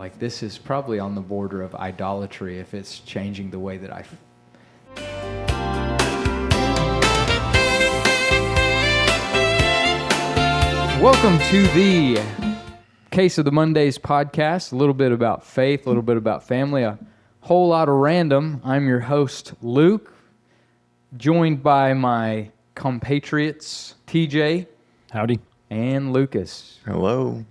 Like, this is probably on the border of idolatry if it's changing the way that I... Welcome to the Case of the Mondays podcast. A little bit about faith, a little bit about family, a whole lot of random. I'm your host, Luke, joined by my compatriots, TJ. Howdy. And Lucas. Hello.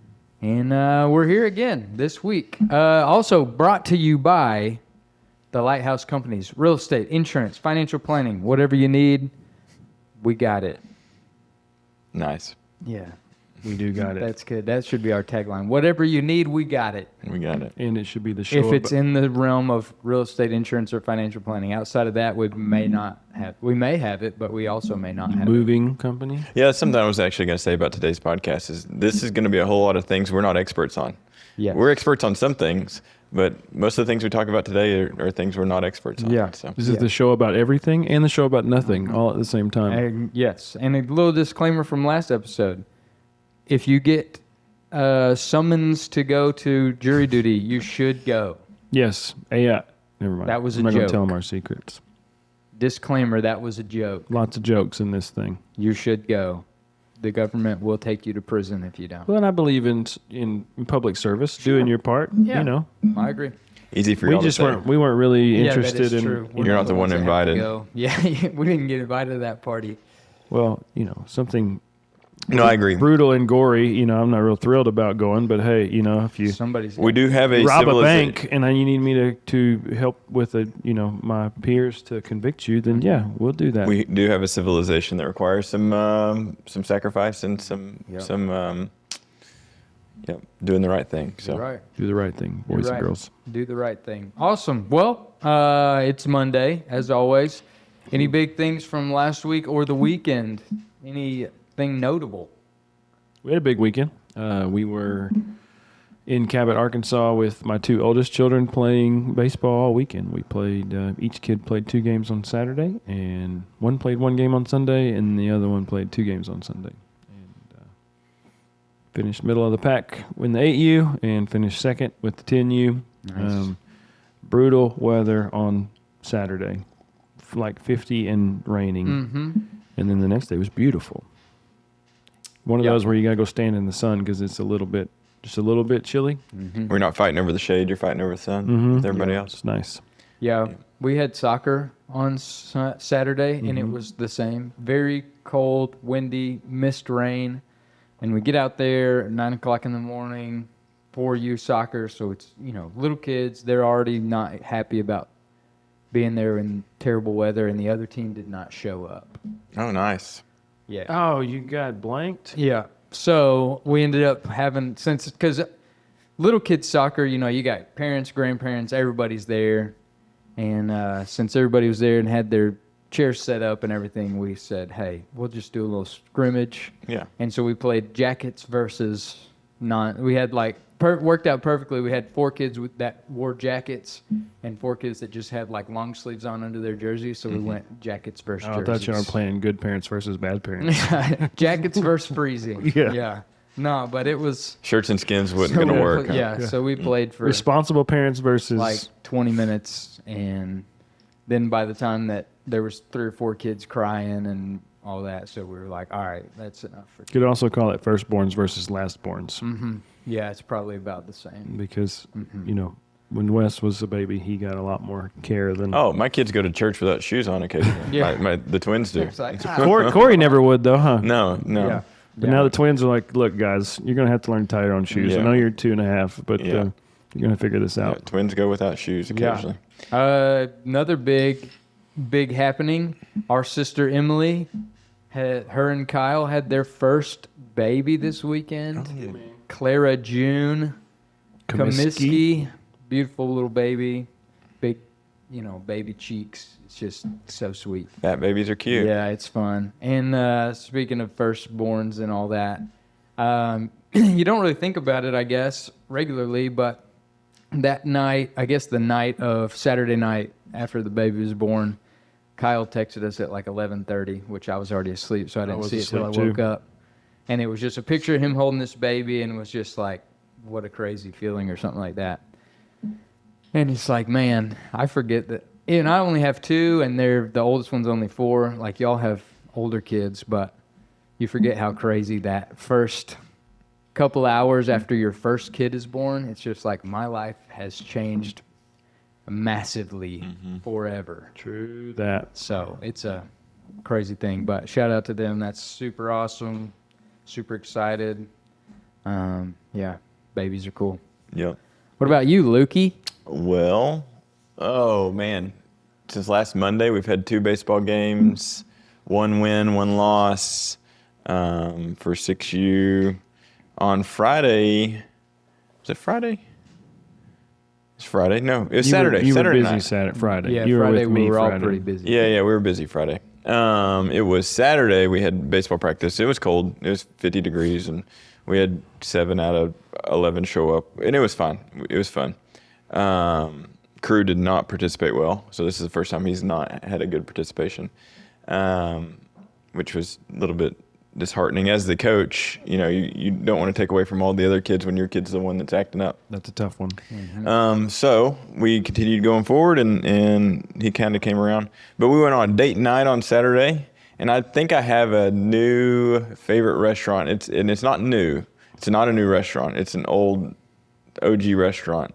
And we're here again this week. Also brought to you by the Lighthouse Companies. Real estate, insurance, financial planning, whatever you need, we got it. Nice. Yeah. We do got it. That's good. That should be our tagline. Whatever you need, we got it. We got it. And it should be the show. If it's in the realm of real estate, insurance, or financial planning. Outside of that, we may not have. We may have it, but we also may not have moving company. Yeah, that's something I was actually going to say about today's podcast is this is going to be a whole lot of things we're not experts on. Yes. We're experts on some things, but most of the things we talk about today are things we're not experts on. Yeah. So. This is the show about everything and the show about nothing all at the same time. And yes. And a little disclaimer from last episode. If you get summons to go to jury duty, you should go. Yes. Yeah. Never mind. That was a I'm not going joke. to tell them our secrets. Disclaimer, that was a joke. Lots of jokes in this thing. You should go. The government will take you to prison if you don't. Well, and I believe in public service, doing your part. Yeah. You know, I agree. Easy for we y'all just to say. weren't really interested that is in. true. We're You're not the one ones that have to invited. go. Yeah, we didn't get invited to that party. Well, you know, something No, I agree. brutal and gory. You know, I'm not real thrilled about going, but hey, you know, if you Somebody's We do have a rob a civilization. bank and then you need me to help with my peers to convict you, then yeah, we'll do that. We do have a civilization that requires some sacrifice and some doing the right thing. So right. do the right thing, boys You're and right. girls. Do the right thing. Awesome. Well, it's Monday, as always. Any big things from last week or the weekend? Anything notable? We had a big weekend. We were in Cabot, Arkansas with my two oldest children playing baseball all weekend. We played, each kid played 2 games on Saturday, and one played 1 game on Sunday, and the other one played 2 games on Sunday. And finished middle of the pack in the 8U and finished second with the 10U. Nice. Brutal weather on Saturday, like 50 and raining. Mm-hmm. And then the next day was beautiful. One of those where you got to go stand in the sun because it's just a little bit chilly. Mm-hmm. we're not fighting over the shade. You're fighting over the sun Mhm. with everybody Yeah. else. It's nice. Yeah, we had soccer on Saturday, and it was the same. Very cold, windy, mist rain. And we get out there at 9 o'clock in the morning, 4U soccer. So it's, little kids, they're already not happy about being there in terrible weather, and the other team did not show up. Oh, nice. Yeah. Oh, you got blanked? Yeah. So we ended up having, because little kids soccer, you got parents, grandparents, everybody's there. And since everybody was there and had their chairs set up and everything, we said, hey, we'll just do a little scrimmage. Yeah. And so we played jackets versus we had worked out perfectly. We had 4 kids that wore jackets and 4 kids that just had long sleeves on under their jerseys. So we went jackets versus Oh, I jerseys. thought you were playing good parents versus bad parents. Jackets versus freezing. Yeah. Yeah. No, but it was... Shirts and skins wasn't going to work. huh? Yeah, so we played for Responsible parents versus 20 minutes, and then by the time that there was 3 or 4 kids crying and all that, so we were like, all right, that's enough for could also call it firstborns versus lastborns Mm-hmm. Yeah, it's probably about the same. because when Wes was a baby, he got a lot more care than. Oh, my kids go to church without shoes on occasionally. Yeah. The twins do. It's like, Corey never would though, huh? No. yeah. But now the twins are like, look, guys, you're gonna have to learn to tie your own shoes. I Yeah. know you're 2.5, but Yeah. you're gonna figure this Yeah, out. twins go without shoes occasionally. Another big happening. Our sister Emily, her and Kyle had their first baby this weekend. Clara June Comiskey, beautiful little baby, big, baby cheeks. It's just so sweet. Fat babies are cute. Yeah, it's fun. And speaking of firstborns and all that, you don't really think about it, I guess, regularly, but that night, I guess the night of Saturday night after the baby was born, Kyle texted us at 11:30, which I was already asleep, so I didn't was see it till I asleep, woke too. up. And it was just a picture of him holding this baby, and it was just what a crazy feeling or something like that. And it's like, man, I forget that. And I only have two, and the oldest one's only 4. Like, y'all have older kids, but you forget how crazy that first couple hours after your first kid is born, it's just like my life has changed massively forever. True that. So it's a crazy thing, but shout out to them. That's super awesome. Super excited. Yeah, babies are cool. Yep. What about you, Lukey? Well, oh man, since last Monday we've had 2 baseball games, 1 win, 1 loss for 6U. On Friday, was it Friday? It's Friday. No, it was Saturday. You Saturday were busy night. Saturday, Friday. Yeah, you were Friday with me we were all Friday. pretty busy. Yeah, we were busy Friday. It was Saturday. We had baseball practice. It was cold. It was 50 degrees, and we had 7 out of 11 show up, and it was fine. It was fun. Crew did not participate well, so this is the first time he's not had a good participation, which was a little bit disheartening. As the coach, you know, you don't want to take away from all the other kids when your kid's the one that's acting up. That's a tough one. So we continued going forward, and he kind of came around. But we went on a date night on Saturday, and I think I have a new favorite restaurant. It's not new. It's not a new restaurant. It's an old OG restaurant,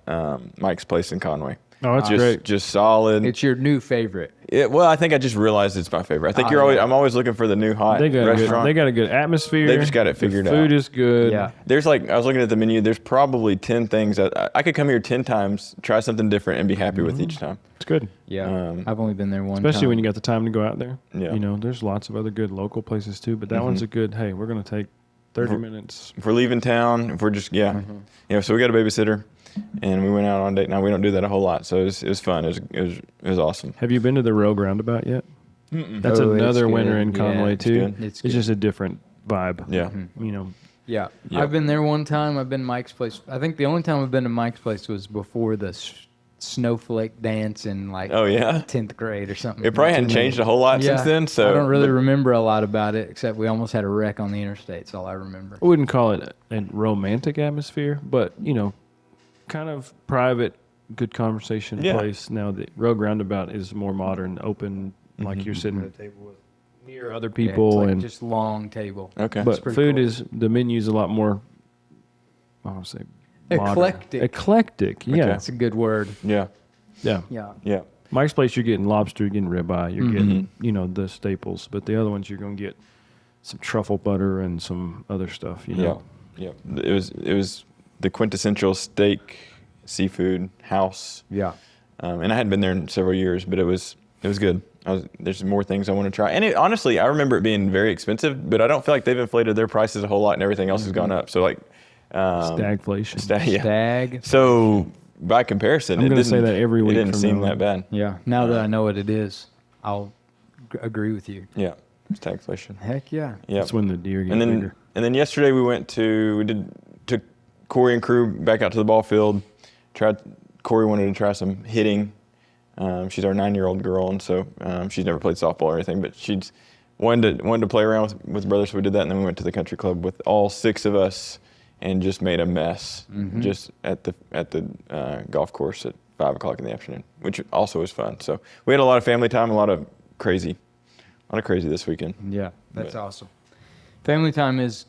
Mike's Place in Conway. Oh, that's just, great. Just solid. It's your new favorite. Well, I think I just realized it's my favorite. I think I'm always looking for the new hot They got restaurant. they got a good atmosphere. They just got it figured the out. Food is good. Yeah. There's I was looking at the menu. There's probably 10 things that I could come here 10 times, try something different, and be happy with each time. It's good. Yeah. I've only been there one Especially time. when you got the time to go out there. Yeah. You know, there's lots of other good local places too, but that one's a good, hey, we're going to take 30 minutes. If we're leaving town, if we're just so we got a babysitter, and we went out on date night. We don't do that a whole lot, so it was fun. It was awesome. Have you been to the Rogue Roundabout yet? That's Oh, it's another good. winner in Yeah, Conway it's too. good. It's It's just a different vibe. Yeah. You know, Yeah. Yep. I've been there one time. I've been to Mike's Place. I think the only time I've been to Mike's Place was before the snowflake dance in Oh yeah. 10th grade or something. It probably hadn't changed a whole lot Yeah. since then. So I don't really remember a lot about it, except we almost had a wreck on the interstate. That's all I remember. I wouldn't call it a romantic atmosphere, but you know, kind of private, good conversation Yeah. place. Now the Rogue Roundabout is more modern, open, like you're sitting at a table with near other Yeah, people, it's like and just long table. Okay. but pretty food cool. is the menu's a lot more. I want to say modern. Eclectic. Eclectic, yeah, That's a good word. Yeah. yeah. Yeah. Yeah. Mike's Place, you're getting lobster, you're getting ribeye, you're getting the staples, but the other ones you're gonna get some truffle butter and some other stuff. You know, Yeah. It was the quintessential steak, seafood house. Yeah. And I hadn't been there in several years, but it was good. There's more things I want to try. And honestly, I remember it being very expensive, but I don't feel like they've inflated their prices a whole lot, and everything else has gone up. So stagflation. yeah. Stag. So by comparison, I'm it gonna didn't say that every week It didn't from seem now that on. bad. Yeah. Now that I know what it is, I'll agree with you. Yeah, stagflation. Heck yeah. Yeah. That's when the deer get And then bigger. yesterday we took Corey and crew back out to the ball field. Corey wanted to try some hitting. She's our 9-year-old girl, and so she's never played softball or anything, but she's wanted to play around with brothers, so we did that, and then we went to the country club with all 6 of us and just made a mess just at the golf course at 5 o'clock in the afternoon, which also was fun. So we had a lot of family time, a lot of crazy this weekend. Yeah. That's But- awesome. Family time is,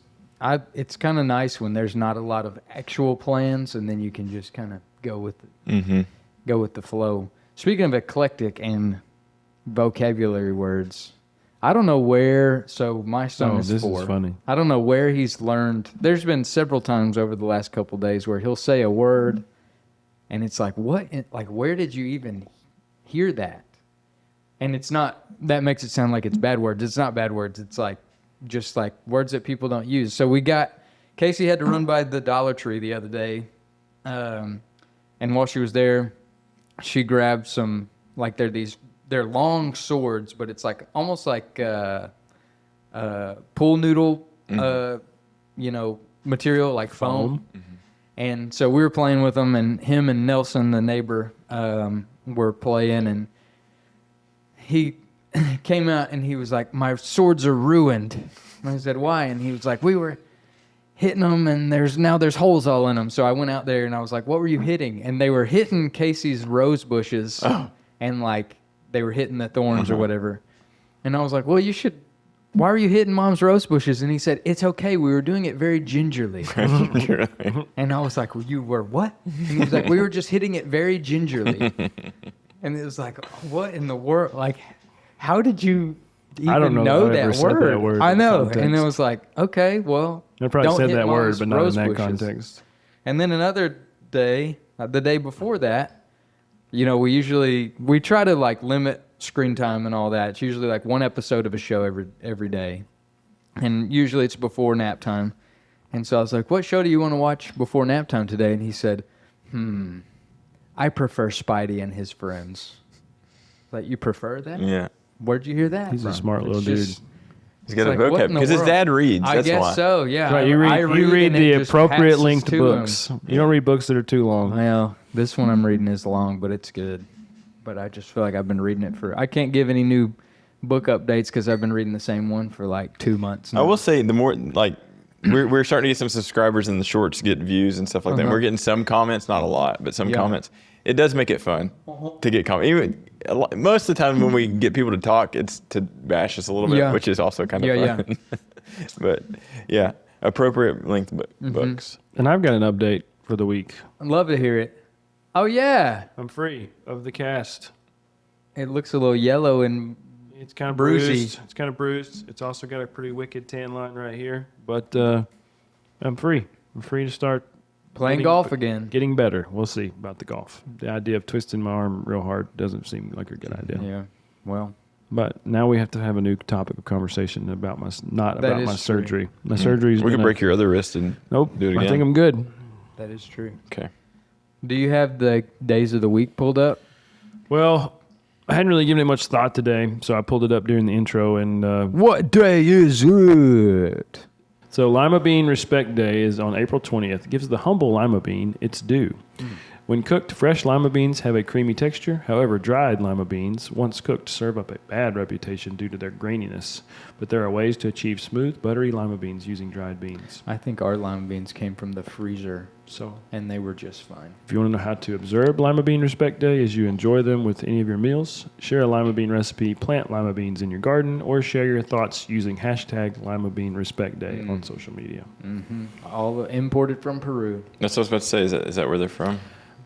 it's kind of nice when there's not a lot of actual plans, and then you can just kind of go with the flow. Speaking of eclectic and vocabulary words, I don't know where. So my son is this 4. is funny. I don't know where he's learned. There's been several times over the last couple days where he'll say a word, and it's like, what? Like, where did you even hear that? And it's not. That makes it sound like it's bad words. It's not bad words. It's like just like words that people don't use. So Casey had to run by the Dollar Tree the other day, and while she was there, she grabbed some, like they're long swords, but it's like almost like pool noodle, material, like foam. And so we were playing with them, and him and Nelson, the neighbor, were playing, and he came out and he was like, "My swords are ruined." And I said, "Why?" And he was like, hitting them, and there's holes all in them. So I went out there and I was like, "What were you hitting?" And they were hitting Casey's rose bushes, and like they were hitting the thorns or whatever. And I was like, "Well, you should. Why were you hitting Mom's rose bushes?" And he said, "It's okay. We were doing it very gingerly." And I was like, "Well, you were what?" And he was like, "We were just hitting it very gingerly." And it was like, "What in the world? Like, how did you even I don't know that I've that ever said word?" that word I in know. context. And it was like, "Okay, well." I probably don't said hit that word, Mom's but not in rose that bushes. context. And then another day, the day before that, you know, we try to like limit screen time and all that. It's usually like one episode of a show every day. And usually it's before nap time. And so I was like, "What show do you want to watch before nap time today?" And he said, "I prefer Spidey and his friends." Like, you prefer that? Yeah. Where'd you hear that He's a from? smart It's little just- dude. He's got It's a like, what vocab in the because his world? dad reads. I That's guess why. so, yeah. Right, I you read and the it just appropriate passes linked to him. books. You don't read books that are too long. Well, this one I'm reading is long, but it's good. But I just feel like I've been reading it I can't give any new book updates because I've been reading the same one for like 2 months now. I will say the more like we're starting to get some subscribers in the shorts, get views and stuff like that. And we're getting some comments, not a lot, but some Yeah. comments. It does make it fun to get comments. Even most of the time when we get people to talk, it's to bash us a little bit, Yeah. which is also kind of Yeah, fun. But yeah, appropriate length books. And I've got an update for the week. I'd love to hear it. Oh, yeah. I'm free of the cast. It looks a little yellow and It's kind of Bruisey. bruised. It's kind of bruised. It's also got a pretty wicked tan line right here. But I'm free. I'm free to start playing getting- golf again. getting better. We'll see about the golf. The idea of twisting my arm real hard doesn't seem like a good idea. Yeah. Well, But now we have to have a new topic of conversation about not That about is my true. surgery. My surgery's We could gonna- break your other wrist and Nope. do it again. I think I'm good. that is true. Okay. Do you have the days of the week pulled up? Well, I hadn't really given it much thought today, so I pulled it up during the intro. And What day is it? so Lima Bean Respect Day is on April 20th. It gives the humble lima bean its due. When cooked, fresh lima beans have a creamy texture. However, dried lima beans, once cooked, serve up a bad reputation due to their graininess. But there are ways to achieve smooth, buttery lima beans using dried beans. I think our lima beans came from the freezer, So and they were just fine. if you want to know how to observe Lima Bean Respect Day as you enjoy them with any of your meals, share a lima bean recipe, plant lima beans in your garden, or share your thoughts using hashtag Lima Bean Respect Day on social media. All imported from Peru. That's what I was about to say. Is that where they're from?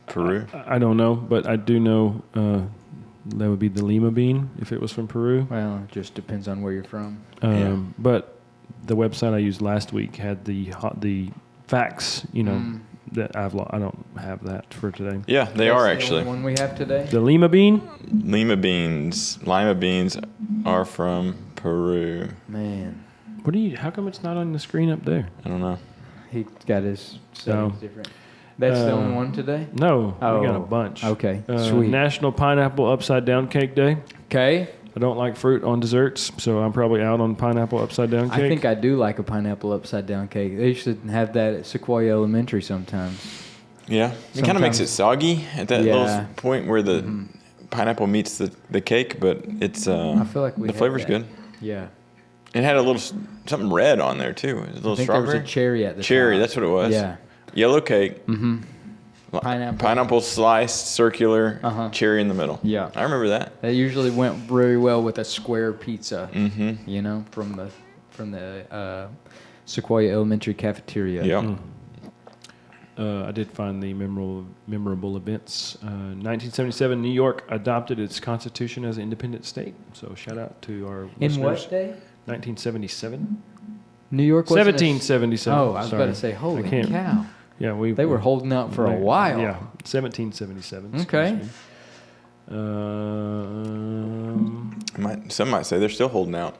Peru? I don't know, but I do know that would be the Lima bean if it was from Peru. Well, it just depends on where you're from. Yeah. But the website I used last week had the facts, that I don't have that for today. Yeah, they are That's the only actually. one we have today. The Lima bean? Lima beans are from Peru. Man, How come it's not on the screen up there? I don't know. he got his settings No. different. That's the only one today. No, we got a Oh, bunch. okay, sweet. National Pineapple Upside Down Cake Day. Okay, I don't like fruit on desserts, so I'm probably out on pineapple upside down cake. I think I do like a pineapple upside down cake. They should have that at Sequoia Elementary sometimes. Yeah, it kind of makes it soggy at that Yeah. little point where the pineapple meets the cake, but it's I feel like we the had flavor's that. good. Yeah, It had a little something red on there too. A little I think strawberry. there was a cherry at the Cherry, top. that's what it was. Yeah, Yellow cake. pineapple. Pineapple sliced, circular, Uh-huh. cherry in the middle. Yeah. I remember that. That usually went very well with a square pizza. Mm-hmm. From the Sequoia Elementary cafeteria. Yep. I did find the memorable events. 1977, New York adopted its constitution as an independent state. So shout out to our In listeners. what day? 1977. New York wasn't a- 1777. Oh, I was sorry. about to say, holy I can't- cow. Yeah, They were holding out for a while. Yeah, 1777. excuse Okay. me. Some might say they're still holding out.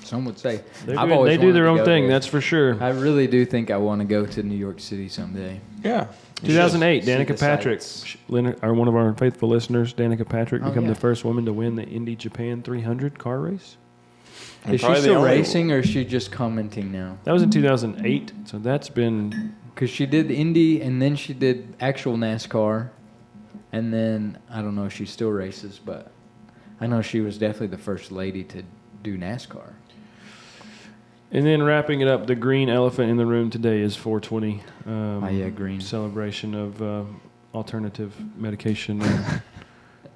Some would say. They I've do, always they do wanted their to own go thing, there. that's for sure. I really do think I want to go to New York City someday. Yeah. 2008, See Danica the Patrick, sights. one of our faithful listeners, Danica Patrick, Oh, became yeah. the first woman to win the Indy Japan 300 car race. And Is she probably the still only- racing or is she just commenting now? That was in 2008, so that's been Because she did Indy and then she did actual NASCAR. And then I don't know if she still races, but I know she was definitely the first lady to do NASCAR. And then wrapping it up, the green elephant in the room today is 420. Green. Celebration of alternative medication and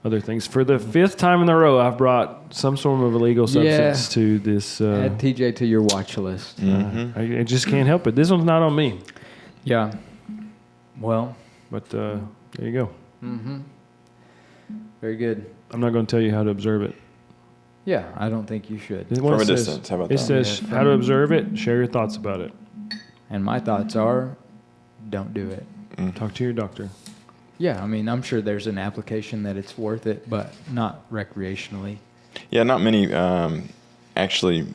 other things. For the 5th time in a row, I've brought some sort of illegal substance to this. Add TJ to your watch list. I just can't help it. This one's not on me. Yeah. Well. But there you go. Mm-hmm. Very good. I'm not going to tell you how to observe it. Yeah, I don't think you should. From a distance, how about it that? says how to observe it, share your thoughts about it. And my thoughts are, don't do it. Talk to your doctor. Yeah, I mean, I'm sure there's an application that it's worth it, but not recreationally. Yeah, not many actually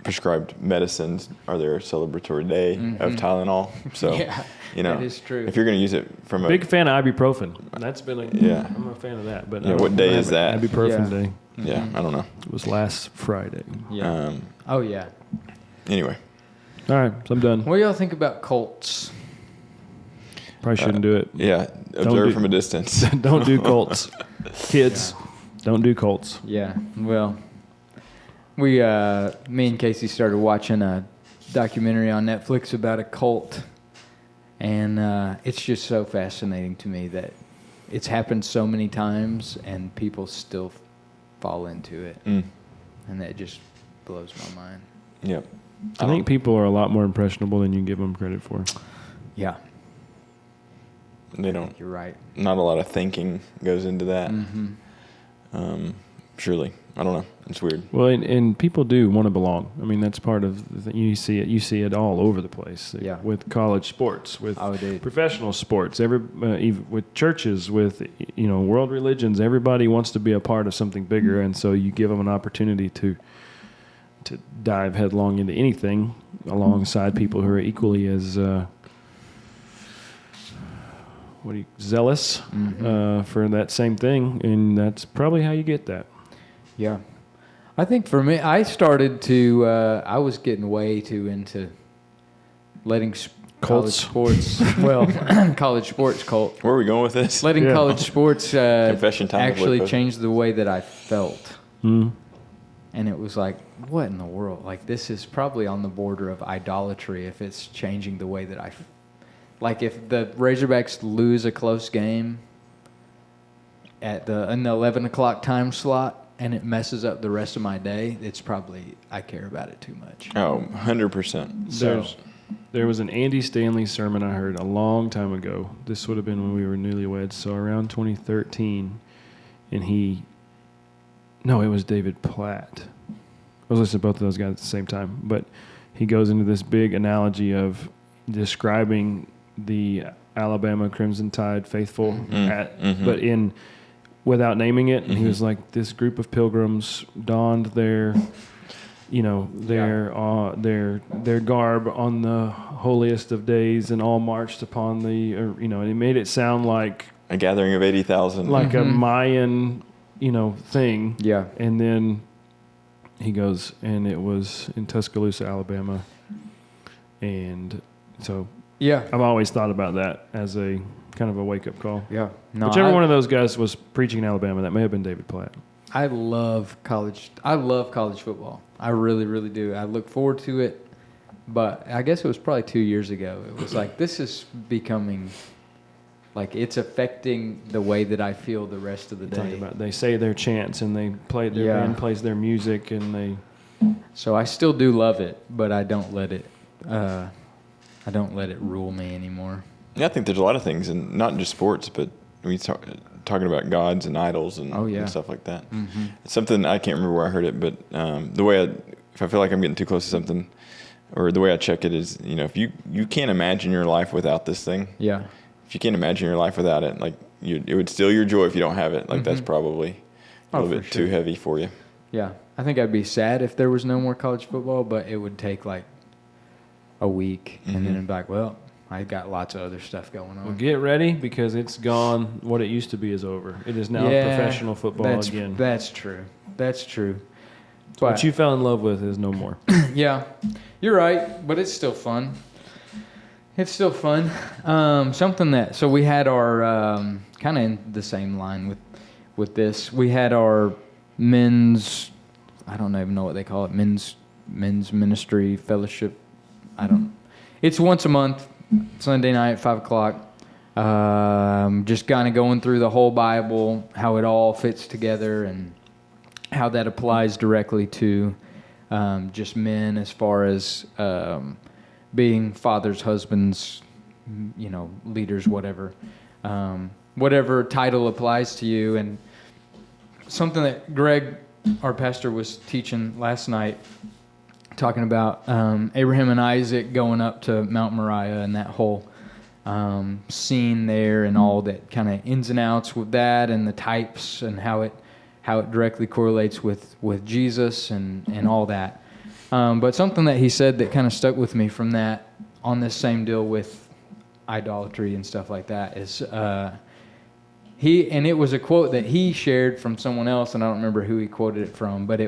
prescribed medicines are their celebratory day of Tylenol. So, Yeah, that is true. If you're going to use it from a Big fan of ibuprofen. That's been I'm a fan of that. But what day is that? Ibuprofen day. Yeah, I don't know. It was last Friday. Yeah. Oh, yeah. Anyway, All right, so I'm done. What do y'all think about Colts? Probably shouldn't do it. yeah, observe from a distance. Don't do Colts. Kids, don't do Colts. Yeah, well, me and Casey started watching a documentary on Netflix about a cult, and it's just so fascinating to me that it's happened so many times and people still fall into it, and that just blows my mind. Yep. I think people are a lot more impressionable than you give them credit for. Yeah, They don't. you're right. Not a lot of thinking goes into that. Mm-hmm. Surely, I don't know. It's weird. Well, and people do want to belong. I mean, that's part of you see it. You see it all over the place. Yeah. With college sports, with Dude. professional sports, even with churches, with world religions. Everybody wants to be a part of something bigger, and so you give them an opportunity to dive headlong into anything alongside people who are equally as zealous for that same thing, and that's probably how you get that. Yeah. I think for me, I started to, I was getting way too into letting college sports, college sports cult. Where are we going with this? Letting college sports Confession time. actually change the way that I felt. And it was like, what in the world? Like, this is probably on the border of idolatry if it's changing the way that I like, if the Razorbacks lose a close game in the 11 o'clock time slot and it messes up the rest of my day, it's probably, I care about it too much. Oh, 100%. There was an Andy Stanley sermon I heard a long time ago. This would have been when we were newlyweds, so around 2013. And it was David Platt. I was listening to both of those guys at the same time. But he goes into this big analogy of describing the Alabama Crimson Tide faithful, but without naming it. And he was like, this group of pilgrims donned their garb on the holiest of days and all marched upon and he made it sound like a gathering of 80,000. Like a Mayan, thing. Yeah. And then he goes, and it was in Tuscaloosa, Alabama. And so I've always thought about that as a kind of a wake-up call. Yeah. No, Whichever one of those guys was preaching in Alabama, that may have been David Platt. I love college football. I really, really do. I look forward to it. But I guess it was probably 2 years ago. It was like, this is becoming, like, it's affecting the way that I feel the rest of the day. They say their chants and they play, their band plays their music and they... So I still do love it, but I don't let it rule me anymore. Yeah, I think there's a lot of things, and not just sports, but we talking about gods and idols and stuff like that. Mm-hmm. It's something, I can't remember where I heard it, but the way if I feel like I'm getting too close to something, or the way I check it is, if you can't imagine your life without this thing. Yeah. If you can't imagine your life without it, like it would steal your joy if you don't have it. Like that's probably a little bit too heavy for you. Yeah. I think I'd be sad if there was no more college football, but it would take like a week, and then it'd be like, well, I got lots of other stuff going on. Well, get ready because it's gone. What it used to be is over. It is now professional football again. That's true. That's true. But what you fell in love with is no more. Yeah, you're right, but it's still fun. It's still fun. So we had our kind of in the same line with this. We had our men's, I don't even know what they call it, men's men's ministry fellowship. I don't. It's once a month, Sunday night at 5:00. Just kind of going through the whole Bible, how it all fits together, and how that applies directly to just men as far as being fathers, husbands, leaders, whatever. Whatever title applies to you. And something that Greg, our pastor, was teaching last night, talking about Abraham and Isaac going up to Mount Moriah and that whole scene there and all that kind of ins and outs with that and the types and how it directly correlates with Jesus and all that. But something that he said that kind of stuck with me from that on this same deal with idolatry and stuff like that is it was a quote that he shared from someone else, and I don't remember who he quoted it from, but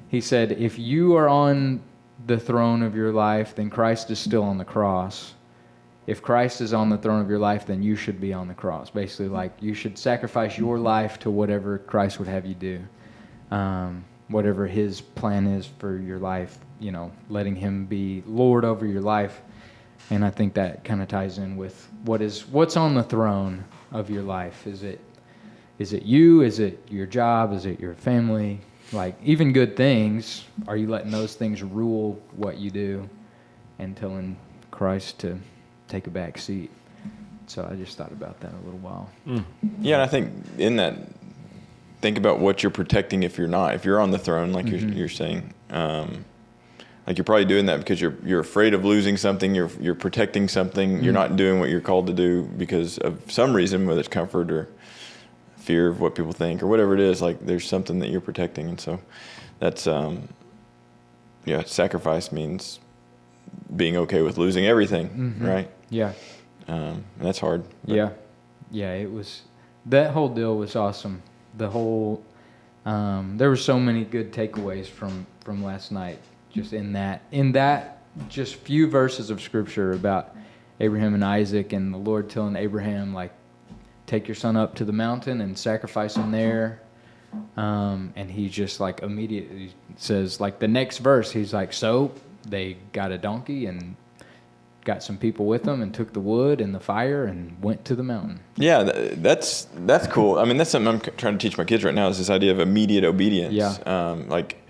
he said, if you are on the throne of your life, then Christ is still on the cross. If Christ is on the throne of your life, then you should be on the cross. Basically, like, you should sacrifice your life to whatever Christ would have you do. Whatever his plan is for your life, letting him be Lord over your life. And I think that kind of ties in with what's on the throne of your life. Is it you? Is it your job? Is it your family? Like, even good things, are you letting those things rule what you do and telling Christ to take a back seat? So I just thought about that a little while. Yeah, and I think in that, think about what you're protecting if you're not. If you're on the throne, like you're saying, like, you're probably doing that because you're afraid of losing something. You're protecting something. You're not doing what you're called to do because of some reason, whether it's comfort or fear of what people think or whatever it is. Like, there's something that you're protecting, and so that's sacrifice means being okay with losing everything, right? Yeah. And that's hard. Yeah. It was, that whole deal was awesome. The whole there were so many good takeaways from last night, just in that just few verses of scripture about Abraham and Isaac, and the Lord telling Abraham, like, take your son up to the mountain and sacrifice him there. And he just, like, immediately says, like, the next verse, he's like, so they got a donkey and got some people with them and took the wood and the fire and went to the mountain. Yeah, that's cool. I mean, that's something I'm trying to teach my kids right now, is this idea of immediate obedience. Yeah. Like,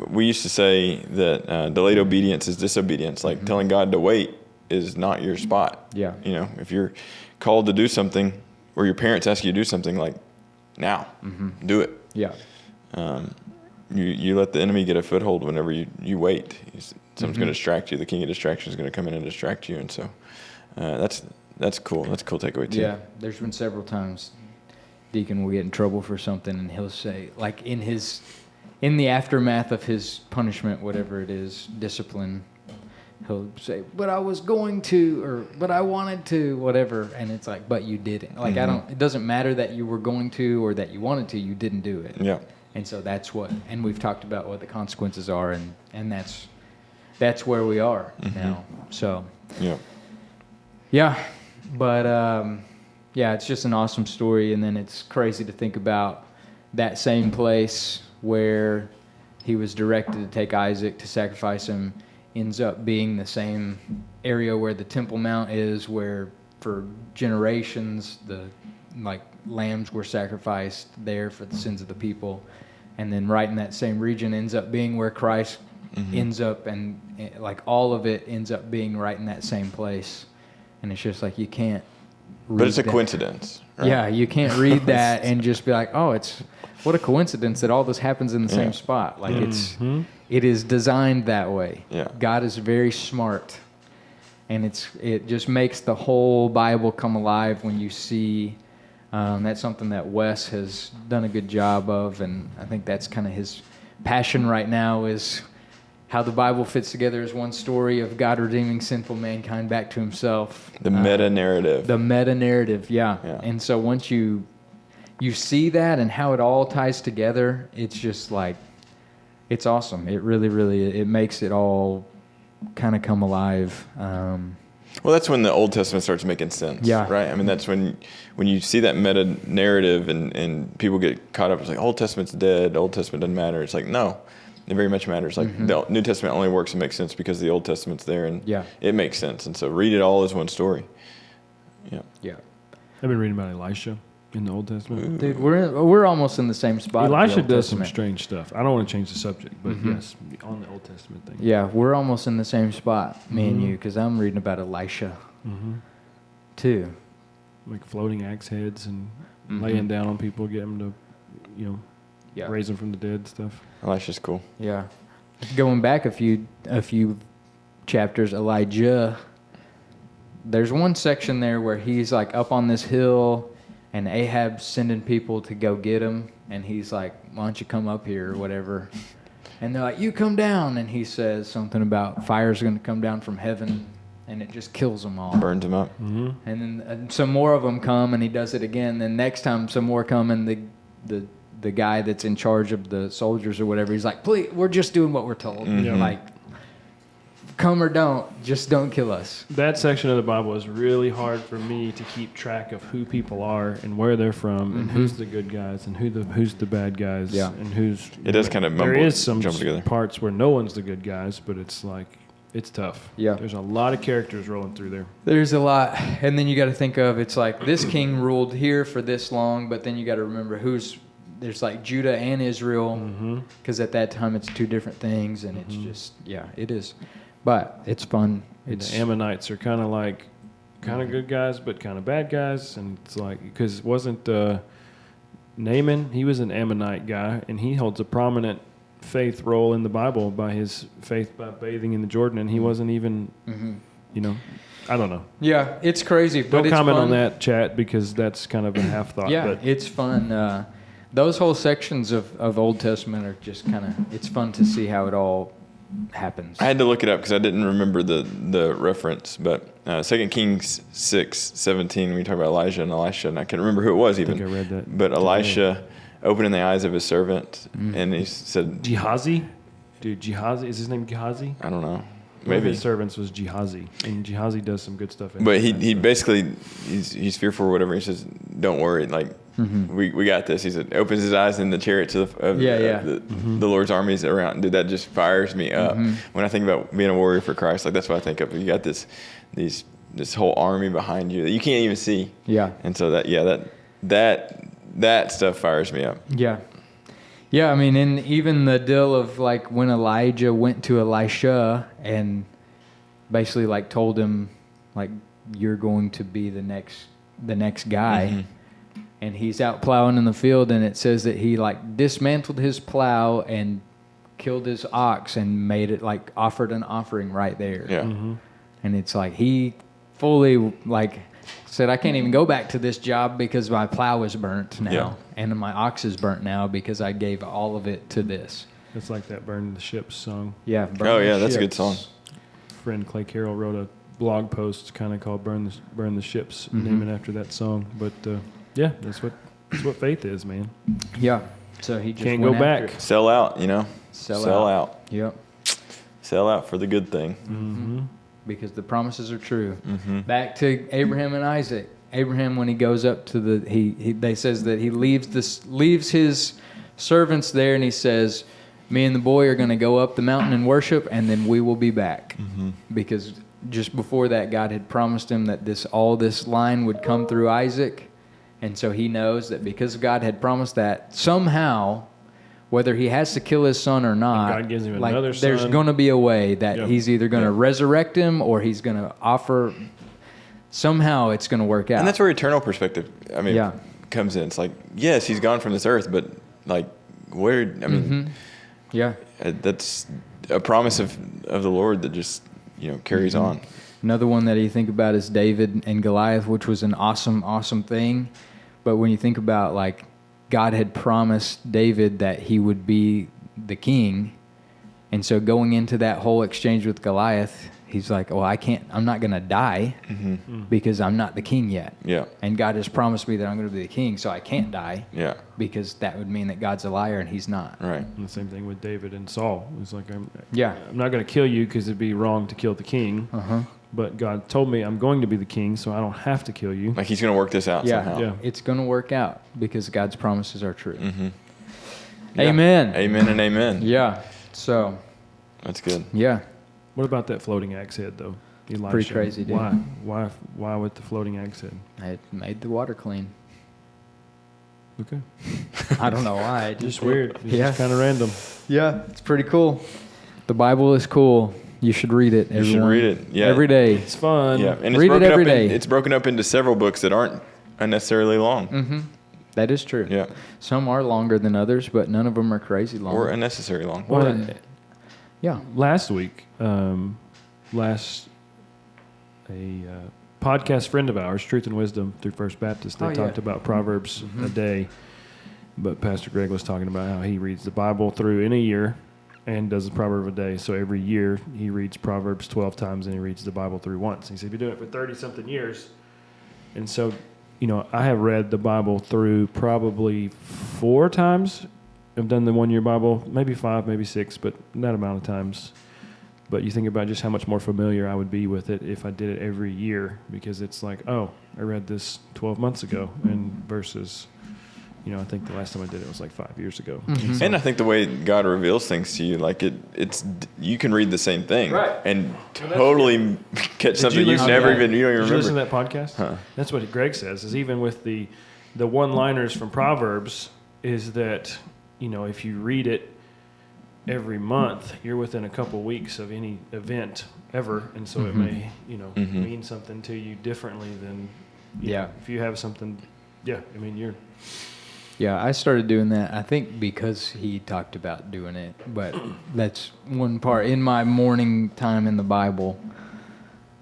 we used to say that delayed obedience is disobedience. Like, telling God to wait is not your spot. Yeah. If you're called to do something, or your parents ask you to do something, like, now, do it. Yeah. You let the enemy get a foothold whenever you wait. Someone's going to distract you. The king of distraction is going to come in and distract you, and so that's cool. That's a cool takeaway too. Yeah, there's been several times Deacon will get in trouble for something, and he'll say, like, in the aftermath of his punishment, whatever it is, discipline, he'll say, but I was going to, or but I wanted to, whatever, and it's like, but you didn't. Like, it doesn't matter that you were going to or that you wanted to, you didn't do it. Yeah. And so and we've talked about what the consequences are, and that's where we are now. So yeah, but it's just an awesome story. And then it's crazy to think about that same place where he was directed to take Isaac to sacrifice him ends up being the same area where the Temple Mount is, where for generations the lambs were sacrificed there for the sins of the people. And then right in that same region ends up being where Christ ends up, and all of it ends up being right in that same place. And it's just like, you can't read But it's a that. coincidence. Right? Yeah, you can't read that and just be like, oh, what a coincidence that all this happens in the same spot. Like, it is designed that way. Yeah. God is very smart. And it just makes the whole Bible come alive when you see. That's something that Wes has done a good job of, and I think that's kind of his passion right now, is how the Bible fits together as one story of God redeeming sinful mankind back to himself. The meta-narrative. The meta-narrative, yeah. Yeah. And so once you see that and how it all ties together, it's just like, it's awesome. It really, really, it makes it all kind of come alive. Well, that's when the Old Testament starts making sense, right? I mean, that's when you see that meta-narrative and people get caught up. It's like, Old Testament's dead, Old Testament doesn't matter. It's like, no, It very much matters. Like the New Testament only works and makes sense because the Old Testament's there, and Yeah. it makes sense. And so read it all as one story. Yeah. Yeah. I've been reading about Elisha in the Old Testament. Dude, we're almost in the same spot. of the Elisha Old does some Testament. strange stuff. I don't want to change the subject, but yes, on the Old Testament thing. Yeah, we're almost in the same spot, me and you, because I'm reading about Elisha too. Like floating axe heads and laying down on people, get them to, Yeah. raise them from the dead stuff. Elisha's cool. Yeah. Going back a few chapters, Elijah, there's one section there where he's like up on this hill and Ahab's sending people to go get him, and he's like, why don't you come up here or whatever. And they're like, you come down, and he says something about fire's going to come down from heaven, and it just kills them all. Burns him up. And then some more of them come, and he does it again. Then next time some more come, and the guy that's in charge of the soldiers or whatever, he's like, please, we're just doing what we're told. Like, come or don't, just don't kill us. That section of the Bible is really hard for me to keep track of who people are and where they're from and who's the good guys and who's the bad guys and who's. It does kind of There mumble, is some jump together. parts where no one's the good guys, but it's like it's tough. Yeah. There's a lot of characters rolling through there. There's a lot, and then you got to think of, it's like this king ruled here for this long, but then you got to remember there's like Judah and Israel, because at that time it's two different things, and it's just, it is. But it's fun. The Ammonites are kind of good guys, but kind of bad guys, and it's like because wasn't Naaman? He was an Ammonite guy, and he holds a prominent faith role in the Bible by his faith by bathing in the Jordan, and he wasn't even, I don't know. Yeah, it's crazy. But Don't it's comment fun. on that, chat, because that's kind of a half thought. Yeah, but it's fun. Those whole sections of Old Testament are just kind of, it's fun to see how it all happens. I had to look it up because I didn't remember the reference, but 2 Kings 6:17, we talk about Elijah and Elisha, and I can't remember who it was even. I read that. But Elisha opening the eyes of his servant, and he said, Gehazi? Dude, Gehazi, is his name Gehazi? I don't know, One of maybe. his servants was Gehazi, and Gehazi does some good stuff. But he basically, he's fearful or whatever. He says, don't worry, like, we got this. He said, opens his eyes in the chariots of the Lord's armies around. Dude, that just fires me up. When I think about being a warrior for Christ, like that's what I think of. You got this whole army behind you that you can't even see. Yeah. And so that stuff fires me up. Yeah. Yeah, I mean, and even the deal of like when Elijah went to Elisha and basically like told him like you're going to be the next guy, and he's out plowing in the field, and it says that he like dismantled his plow and killed his ox and made it like offered an offering right there. Yeah. And it's like he fully like said, I can't even go back to this job because my plow is burnt now. Yeah. And my ox is burnt now because I gave all of it to this. It's like that Burn the Ships song. Yeah. Oh, yeah, that's a good song. Friend Clay Carroll wrote a blog post kind of called "Burn the Ships," naming after that song. But yeah, that's what faith is, man. Yeah. So he just Can't went go after back. it. Sell out, Sell out. Yep. Sell out for the good thing. Because the promises are true. Back to Abraham and Isaac. Abraham, when he goes up to they says that he leaves his servants there, and he says, me and the boy are going to go up the mountain and worship, and then we will be back. Because just before that, God had promised him that all this line would come through Isaac. And so he knows that because God had promised that, somehow, whether he has to kill his son or not, God gives him like, another there's son. going to be a way that Yep. he's either going to resurrect him or he's going to offer. Somehow it's going to work out. And that's where eternal perspective, comes in. It's like, yes, he's gone from this earth, but like, where? I mean, yeah. That's a promise of the Lord that just carries on. Another one that you think about is David and Goliath, which was an awesome, awesome thing. But when you think about like God had promised David that he would be the king, and so going into that whole exchange with Goliath, he's like, well, I'm not going to die because I'm not the king yet. Yeah. And God has promised me that I'm going to be the king, so I can't die Yeah. because that would mean that God's a liar and he's not. Right. And the same thing with David and Saul. It's like I'm not going to kill you because it'd be wrong to kill the king. But God told me I'm going to be the king, so I don't have to kill you. Like he's going to work this out somehow. Yeah. It's going to work out because God's promises are true. Amen. Amen and amen. Yeah. So, That's good. yeah. What about that floating axe head though? Elisha? Pretty crazy, dude. Why with the floating axe head? It made the water clean. Okay. I don't know why. It Just weird. It's Yeah. just kind of random. Yeah, it's pretty cool. The Bible is cool. You should read it. You should everyone. read it. Yeah. Every day. It's fun. Yeah, and Read it broken every up day. it's broken up into several books that aren't unnecessarily long. Mm-hmm. That is true. Yeah, Some are longer than others, but none of them are crazy long. or unnecessary long. Well, Yeah. last week, podcast friend of ours, Truth and Wisdom through First Baptist, they Oh, yeah. talked about Proverbs a day. But Pastor Greg was talking about how he reads the Bible through in a year and does a proverb a day. So every year he reads Proverbs 12 times and he reads the Bible through once. He said, "You've been doing it for 30-something years." And so, I have read the Bible through probably 4 times. I've done the one-year Bible, maybe 5, maybe 6, but that amount of times. But you think about just how much more familiar I would be with it if I did it every year, because it's like, oh, I read this 12 months ago, and versus, I think the last time I did it was like 5 years ago. Mhm. And I think the way God reveals things to you, like it's you can read the same thing Right. and totally catch something you you've listen never to that? even you don't even Did you listen to remember. that podcast? Huh. That's what Greg says. Is even with the one-liners from Proverbs, is that if you read it every month, you're within a couple weeks of any event ever, and so it may Mhm. mean something to you differently than Yeah. if you have something. Yeah, you're. Yeah, I started doing that, I think, because he talked about doing it. But that's one part. In my morning time in the Bible,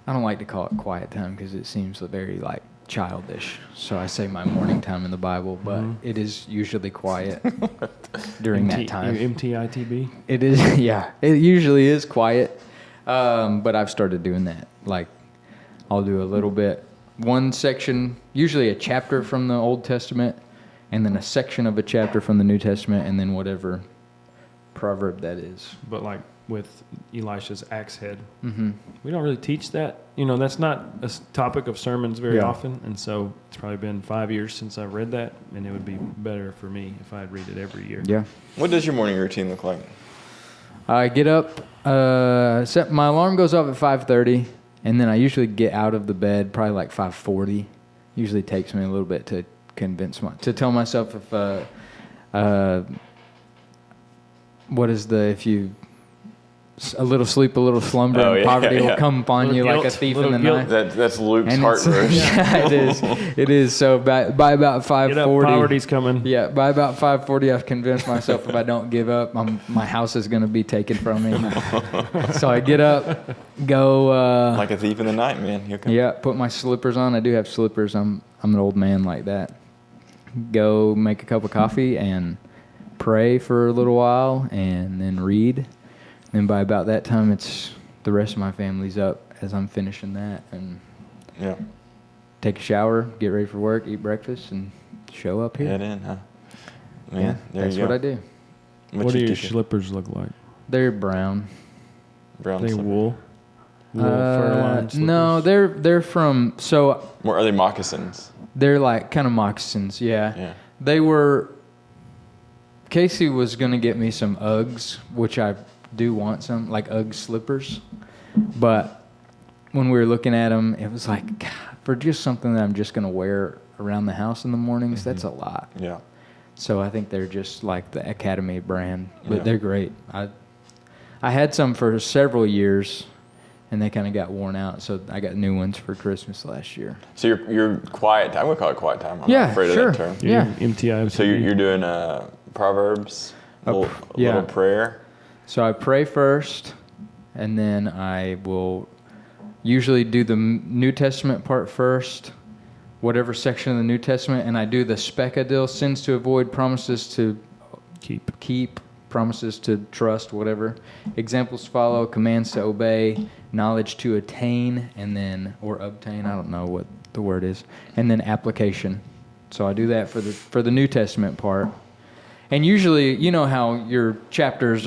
I don't like to call it quiet time because it seems very, childish. So I say my morning time in the Bible, but it is usually quiet during that time. MTITB. It is, yeah. It usually is quiet, but I've started doing that. I'll do a little bit, one section, usually a chapter from the Old Testament, and then a section of a chapter from the New Testament, and then whatever proverb that is. But with Elisha's axe head, Mm-hmm. we don't really teach that. That's not a topic of sermons very Yeah. often, and so it's probably been 5 years since I've read that, and it would be better for me if I'd read it every year. Yeah. What does your morning routine look like? I get up, my alarm goes off at 5:30, and then I usually get out of the bed probably 5:40. Usually takes me a little bit to to tell myself if a little sleep, a little slumber, Oh, and yeah, poverty will yeah. come upon you Little like a guilt, thief in little the guilt. night. That's Luke's And heart verse. yeah, it is. It is. So by about Get up, 5:40, poverty's coming. yeah, by about 5:40, I've convinced myself if I don't give up, my house is going to be taken from me. So I get up, go. Like a thief in the night, man. He'll come. Yeah, put my slippers on. I do have slippers. I'm an old man like that. Go make a cup of coffee and pray for a little while, and then read. And by about that time, it's the rest of my family's up as I'm finishing that, and Yeah. take a shower, get ready for work, eat breakfast, and show up here. Head in, huh? Man, Yeah, there that's you go. what I do. What do your teaching? slippers look like? They're brown. Brown They slipper. wool? Fur-lined slippers? No, they're from Or are they moccasins? they're kind of moccasins. Yeah. Yeah. They were. Casey was gonna get me some Uggs, which I do want some, Ugg slippers. But when we were looking at them, it was God, for just something that I'm just gonna wear around the house in the mornings, that's a lot. Yeah. So I think they're just the Academy brand, but Yeah. they're great. I had some for several years, and they kind of got worn out, so I got new ones for Christmas last year. So your quiet time, I would call it quiet time. I'm Yeah, not afraid sure. of that term. Yeah. Yeah. MTI. So you're doing Proverbs, little prayer. So I pray first, and then I will usually do the New Testament part first, whatever section of the New Testament, and I do the speckadil, sins to avoid, promises to keep, promises to trust, whatever. Examples follow, commands to obey, knowledge to attain, and then, or obtain, I don't know what the word is, and then application. So I do that for the New Testament part. And usually, you know how your chapters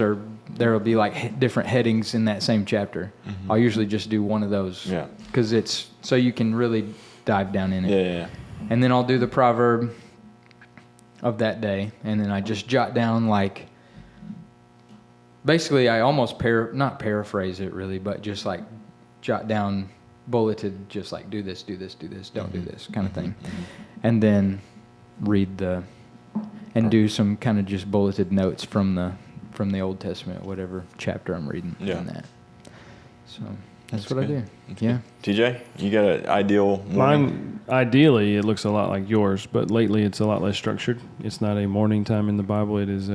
there will be different headings in that same chapter. I'll usually just do one of those. Yeah. Because it's, so you can really dive down in it. Yeah. And then I'll do the proverb of that day. And then I just jot down basically I almost not paraphrase it really, but just like jot down bulleted, just like do this, don't do this kind of thing, and then read and do some kind of just bulleted notes from the Old Testament, whatever chapter I'm reading in that. So that's what good. I do. Yeah. TJ, you got an ideal morning? Mine, ideally, it looks a lot like yours, but lately it's a lot less structured. It's not a morning time in the Bible. It is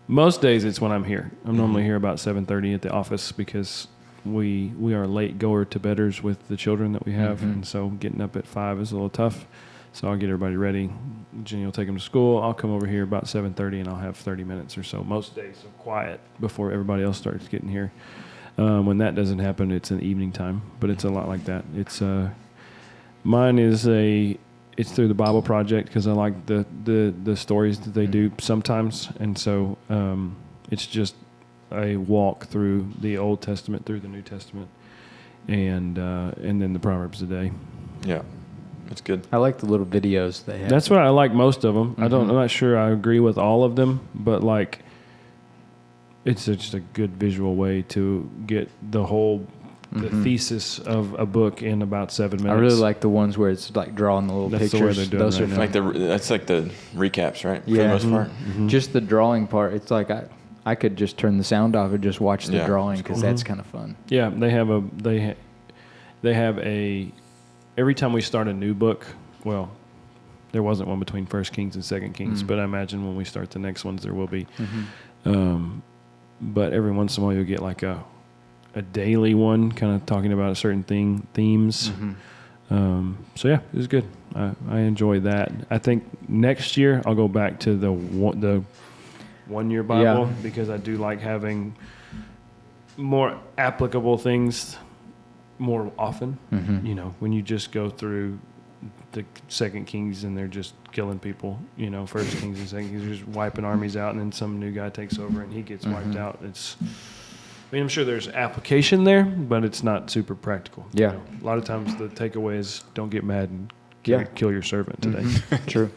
most days it's when I'm here. I'm normally here about 7:30 at the office because we are late goer to bedders with the children that we have, and so getting up at 5 is a little tough. So I'll get everybody ready. Jenny will take them to school. I'll come over here about 7:30, and I'll have 30 minutes or so. Most days of quiet before everybody else starts getting here. When that doesn't happen, it's an evening time, but it's a lot like that. It's mine is it's through the Bible Project because I like the stories that they do sometimes, and so it's just a walk through the Old Testament, through the New Testament, and then the Proverbs of the day. Yeah, that's good. I like the little videos they have. That's what I like most of them. I'm not sure I agree with all of them, but like it's just a good visual way to get the whole the thesis of a book in about 7 minutes. I really like the ones where it's like drawing the little That's the pictures. way they're doing Those right are now. fun. That's like the recaps, right? For Yeah. the most part. Just the drawing part. It's like I could just turn the sound off and just watch the Yeah, drawing that's because that's kind of fun. Yeah, they have a every time we start a new book. Well, there wasn't one between First Kings and Second Kings, but I imagine when we start the next ones, there will be. But every once in a while, you'll get like a daily one, kind of talking about a certain themes. So yeah, it was good. I enjoyed that. I think next year I'll go back to the 1 year Bible because I do like having more applicable things more often. You know, when you just go through the Second Kings and they're just killing people, you know, First Kings and Second Kings, they're just wiping armies out, and then some new guy takes over and he gets wiped out. I mean, I'm sure there's application there, but it's not super practical. Yeah. You know, a lot of times the takeaway is don't get mad and kill your servant today. True.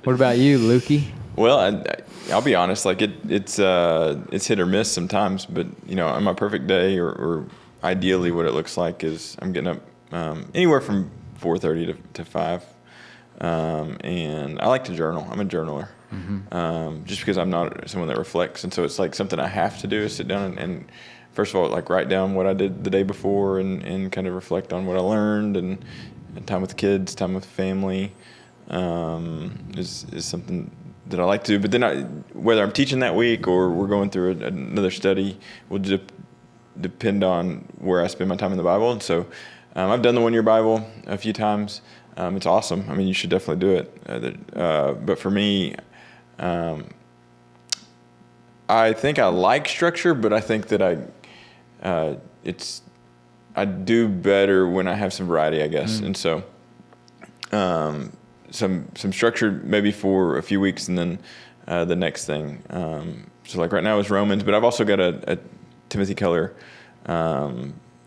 What about you, Lukey? Well, I'll be honest. Like it's hit or miss sometimes. But you know, on my perfect day, or ideally, what it looks like is I'm getting up anywhere from 4:30 to 5, and I like to journal. I'm a journaler, just because I'm not someone that reflects, and so it's like something I have to do is sit down and first of all, like write down what I did the day before, and kind of reflect on what I learned, and time with kids, time with family, is something that I like to do. But then whether I'm teaching that week or we're going through another study will depend on where I spend my time in the Bible. And so I've done the 1 year Bible a few times. It's awesome. I mean, you should definitely do it. But for me, I think I like structure, but I think that I do better when I have some variety, I guess. And so some structure maybe for a few weeks, and then the next thing. So like right now is Romans, but I've also got a Timothy Keller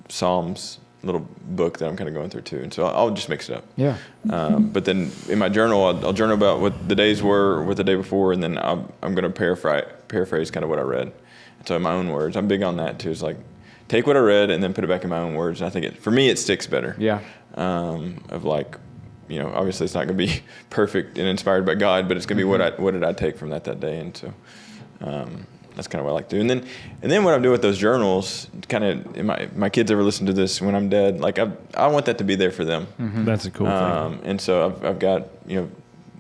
Psalms little book that I'm kind of going through too, and so I'll just mix it up. Yeah. But then in my journal, I'll journal about what the days were, what the day before, and then I'm going to paraphrase kind of what I read. And so in my own words, I'm big on that too. It's like take what I read and then put it back in my own words. And I think for me it sticks better. Yeah. Of like, you know, obviously it's not going to be perfect and inspired by God, but it's going to be what did I take from that day, and so. That's kind of what I like to do. And then what I'm doing with those journals, kind of, my kids ever listen to this when I'm dead, like I want that to be there for them. That's a cool thing. And so I've got,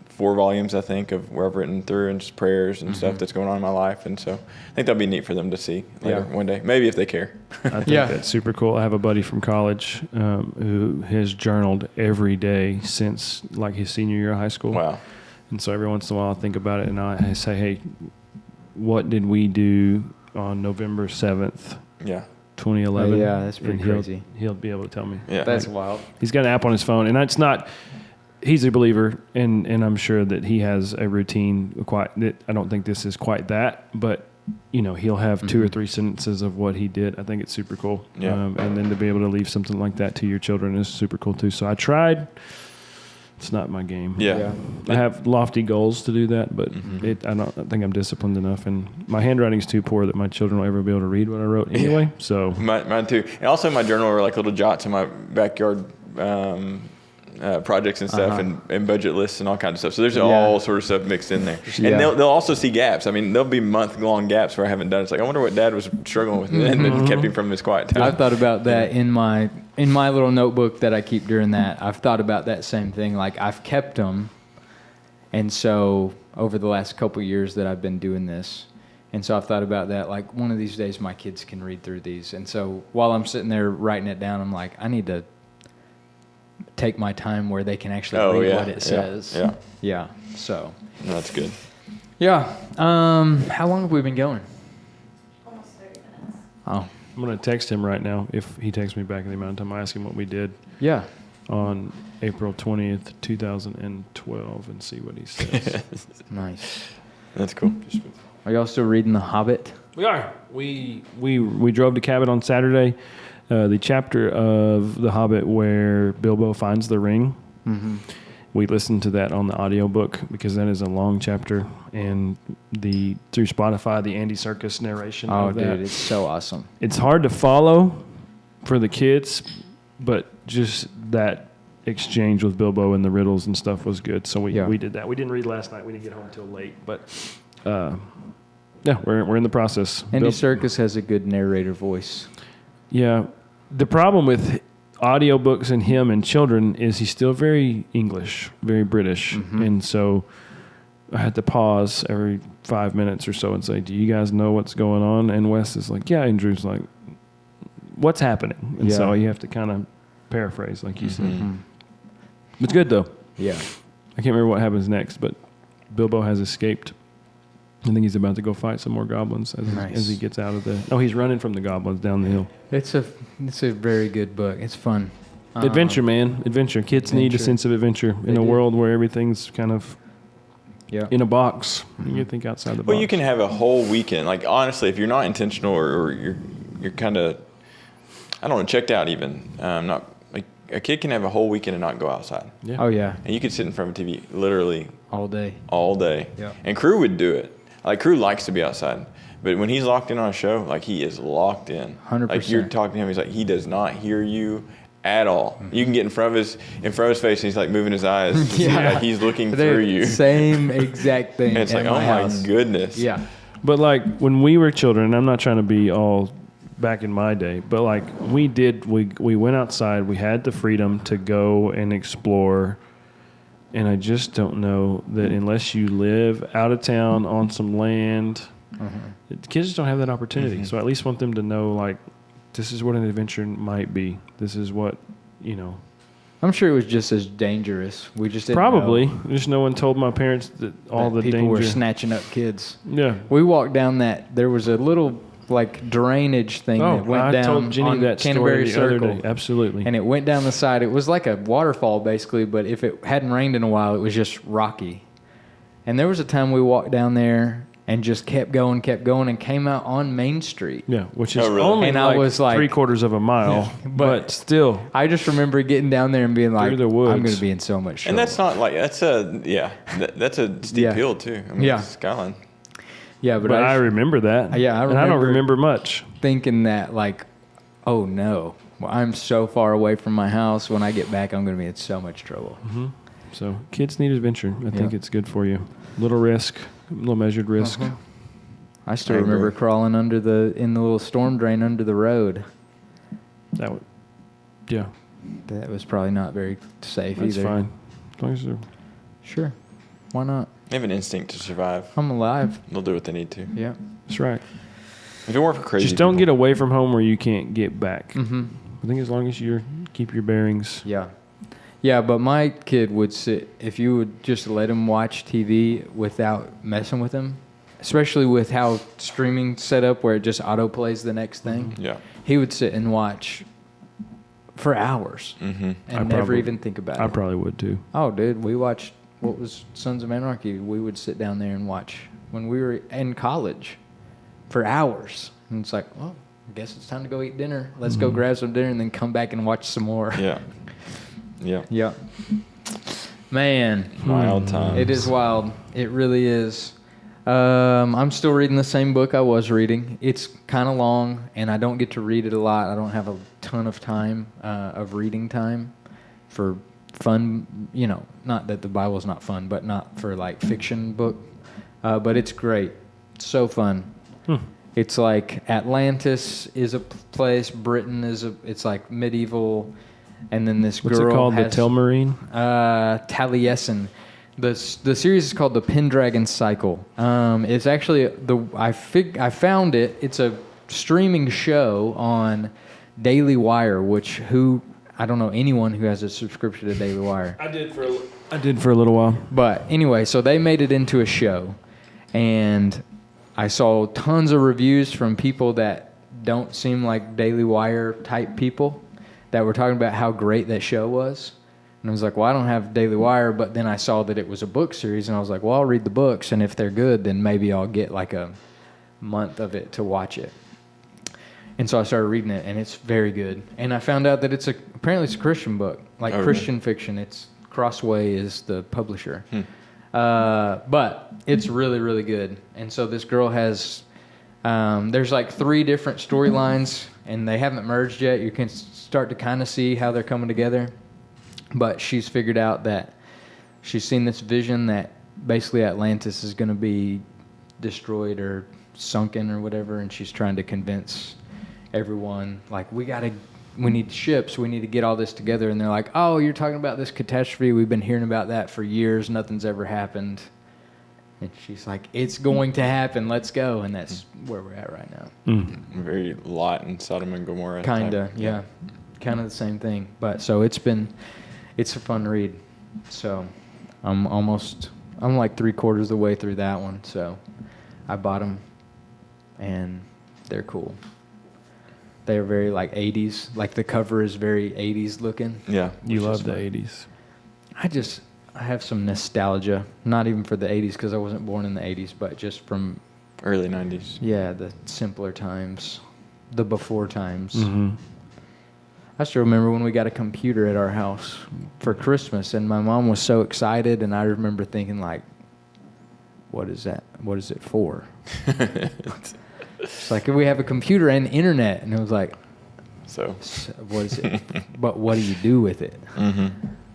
4 volumes, I think, of where I've written through and just prayers and stuff that's going on in my life. And so I think that'll be neat for them to see later one day, maybe if they care. I think that's super cool. I have a buddy from college who has journaled every day since like his senior year of high school. Wow. And so every once in a while I think about it and I say, hey, what did we do on November 7th, Yeah. 2011? Yeah, that's pretty And crazy. He'll be able to tell me. Yeah. That's wild. He's got an app on his phone, and it's not. He's a believer, and I'm sure that he has a routine. I don't think this is quite that, but he'll have 2 or 3 sentences of what he did. I think it's super cool. Yeah. And then to be able to leave something like that to your children is super cool too. So I tried It's not my game. Yeah. I have lofty goals to do that, but Mm-hmm. I don't think I'm disciplined enough, and my handwriting's too poor that my children will ever be able to read what I wrote anyway. So Mine too. And also my journal are like little jots in my backyard projects and stuff and budget lists and all kinds of stuff. So there's all sort of stuff mixed in there. And they'll also see gaps. I mean, there'll be month-long gaps where I haven't done it. It's like, I wonder what Dad was struggling with and then kept him from his quiet time. I've thought about that in my little notebook that I keep during that. I've thought about that same thing. Like, I've kept them, and so over the last couple of years that I've been doing this, and so I've thought about that. Like, one of these days my kids can read through these, and so while I'm sitting there writing it down, I'm like, I need to take my time where they can actually read what it says. Yeah. So No, that's good. yeah. How long have we been going? Almost 30 minutes. Oh, I'm going to text him right now. If he texts me back in the amount of time, I ask him what we did yeah. on April 20th, 2012, and see what he says. Nice. That's cool. Are y'all still reading The Hobbit? We are. We drove to Cabot on Saturday. The chapter of The Hobbit where Bilbo finds the ring. Mm-hmm. We listened to that on the audiobook because that is a long chapter, and through Spotify, the Andy Serkis narration Oh, of that. dude, it's so awesome. It's hard to follow for the kids, but just that exchange with Bilbo and the riddles and stuff was good. So we did that. We didn't read last night. We didn't get home till late, but yeah, we're in the process. Andy Serkis has a good narrator voice. Yeah, the problem with audiobooks and him and children is he's still very English, very British, and so I had to pause every 5 minutes or so and say, "Do you guys know what's going on?" And Wes is like, "Yeah," and Drew's like, "What's happening?" And so you have to kind of paraphrase, like you said. It's good though. Yeah. I can't remember what happens next, but Bilbo has escaped. I think he's about to go fight some more goblins as he gets out of the... Oh, he's running from the goblins down the hill. It's a very good book. It's fun. Adventure, man. Adventure. Kids need a sense of adventure in a world where everything's kind of in a box. You think outside the box. Well, you can have a whole weekend. Like, honestly, if you're not intentional or you're kind of, I don't know, checked out even. Not like a kid can have a whole weekend and not go outside. Yeah. Oh, yeah. And you could sit in front of a TV literally All day. all day. Yeah. And Crew would do it. Like, Crew likes to be outside. But when he's locked in on a show, like, he is locked in. 100%. Like, you're talking to him, he's like, he does not hear you at all. You can get in front of his face, and he's like moving his eyes. To see, like, he's looking through you. Same exact thing. And it's like, oh my goodness. Yeah. But like when we were children, and I'm not trying to be all back in my day, but like we went outside. We had the freedom to go and explore. And I just don't know that unless you live out of town on some land, kids just don't have that opportunity. So I at least want them to know, like, this is what an adventure might be. This is what, I'm sure it was just as dangerous. We just didn't probably. know Just no one told my parents that all that the people danger. were snatching up kids. Yeah. We walked down there was a little like drainage thing that went I down told Jenny on that Canterbury story the Circle. other day. Absolutely. And it went down the side. It was like a waterfall basically, but if it hadn't rained in a while, it was just rocky. And there was a time we walked down there and just kept going and came out on Main Street. Yeah, which is Oh, really? only And I was like- 3/4 of a mile, but still. I just remember getting down there and being like, Through the I'm woods. going to be in so much trouble. And that's not like, that's a steep Yeah. hill too. I mean, Yeah. Skyline. Yeah, but But I I was remember that. Yeah, I And I don't remember- remember much. thinking that like, oh no, well, I'm so far away from my house. When I get back, I'm going to be in so much trouble. So kids need adventure. I think Yeah. it's good for you. Little risk, little measured risk. I still I remember agree. crawling in the little storm drain under the road. That would, yeah, That was probably not very safe that's either. fine. As long as they're Sure. Why not? They have an instinct to survive. I'm alive. They'll do what they need to. Yeah. that's right. If it weren't for crazy Just don't people- get away from home where you can't get back. Mm-hmm. I think as long as you keep your bearings. Yeah. Yeah, but my kid would sit, if you would just let him watch TV without messing with him, especially with how streaming set up where it just auto plays the next thing, Yeah. he would sit and watch for hours Mm-hmm. and I never probably- even think about I it. probably would too. Oh, dude, we watched what was Sons of Anarchy. We would sit down there and watch when we were in college for hours. And it's like, well, I guess it's time to go eat dinner. Let's go grab some dinner and then come back and watch some more. Yeah. Yeah. Yeah. Man, Wild time. it is wild. It really is. I'm still reading the same book I was reading. It's kind of long, and I don't get to read it a lot. I don't have a ton of time of reading time for fun. You know, not that the Bible's not fun, but not for like fiction book. But it's great. It's so fun. It's like Atlantis is a place. Britain is it's like medieval, and then this What's girl it called? has The Telmarine? Taliesin. The series is called the Pendragon Cycle. It's actually I found it. It's a streaming show on Daily Wire, I don't know anyone who has a subscription to Daily Wire. I did for a little while. But anyway, so they made it into a show, and I saw tons of reviews from people that don't seem like Daily Wire type people that were talking about how great that show was. And I was like, well, I don't have Daily Wire, but then I saw that it was a book series, and I was like, well, I'll read the books, and if they're good, then maybe I'll get like a month of it to watch it. And so I started reading it, and it's very good. And I found out that apparently it's a Christian book, like Christian fiction. It's Crossway is the publisher. But it's really, really good. And so this girl has, there's like 3 different storylines, and they haven't merged yet. You can start to kind of see how they're coming together. But she's figured out that she's seen this vision that basically Atlantis is going to be destroyed or sunken or whatever, and she's trying to convince everyone, like, we need ships, we need to get all this together. And they're like, oh, you're talking about this catastrophe, we've been hearing about that for years, nothing's ever happened. And she's like, it's going to happen, let's go. And that's where we're at right now. Very Lot and Sodom and Gomorrah. Kinda, type. yeah. Kind of the same thing. But so it's a fun read. So I'm like 3/4 of the way through that one. So I bought them, and they're cool. They're very like 80s. Like the cover is very 80s looking. Yeah. You which love is the fun. 80s. I have some nostalgia, not even for the 80s because I wasn't born in the 80s, but just from, Early 90s. yeah, the simpler times, the before times. Mm-hmm. I still remember when we got a computer at our house for Christmas, and my mom was so excited, and I remember thinking, like, what is that? What is it for? It's like, we have a computer and internet. And it was like, So. what is it? But what do you do with it? Mm-hmm.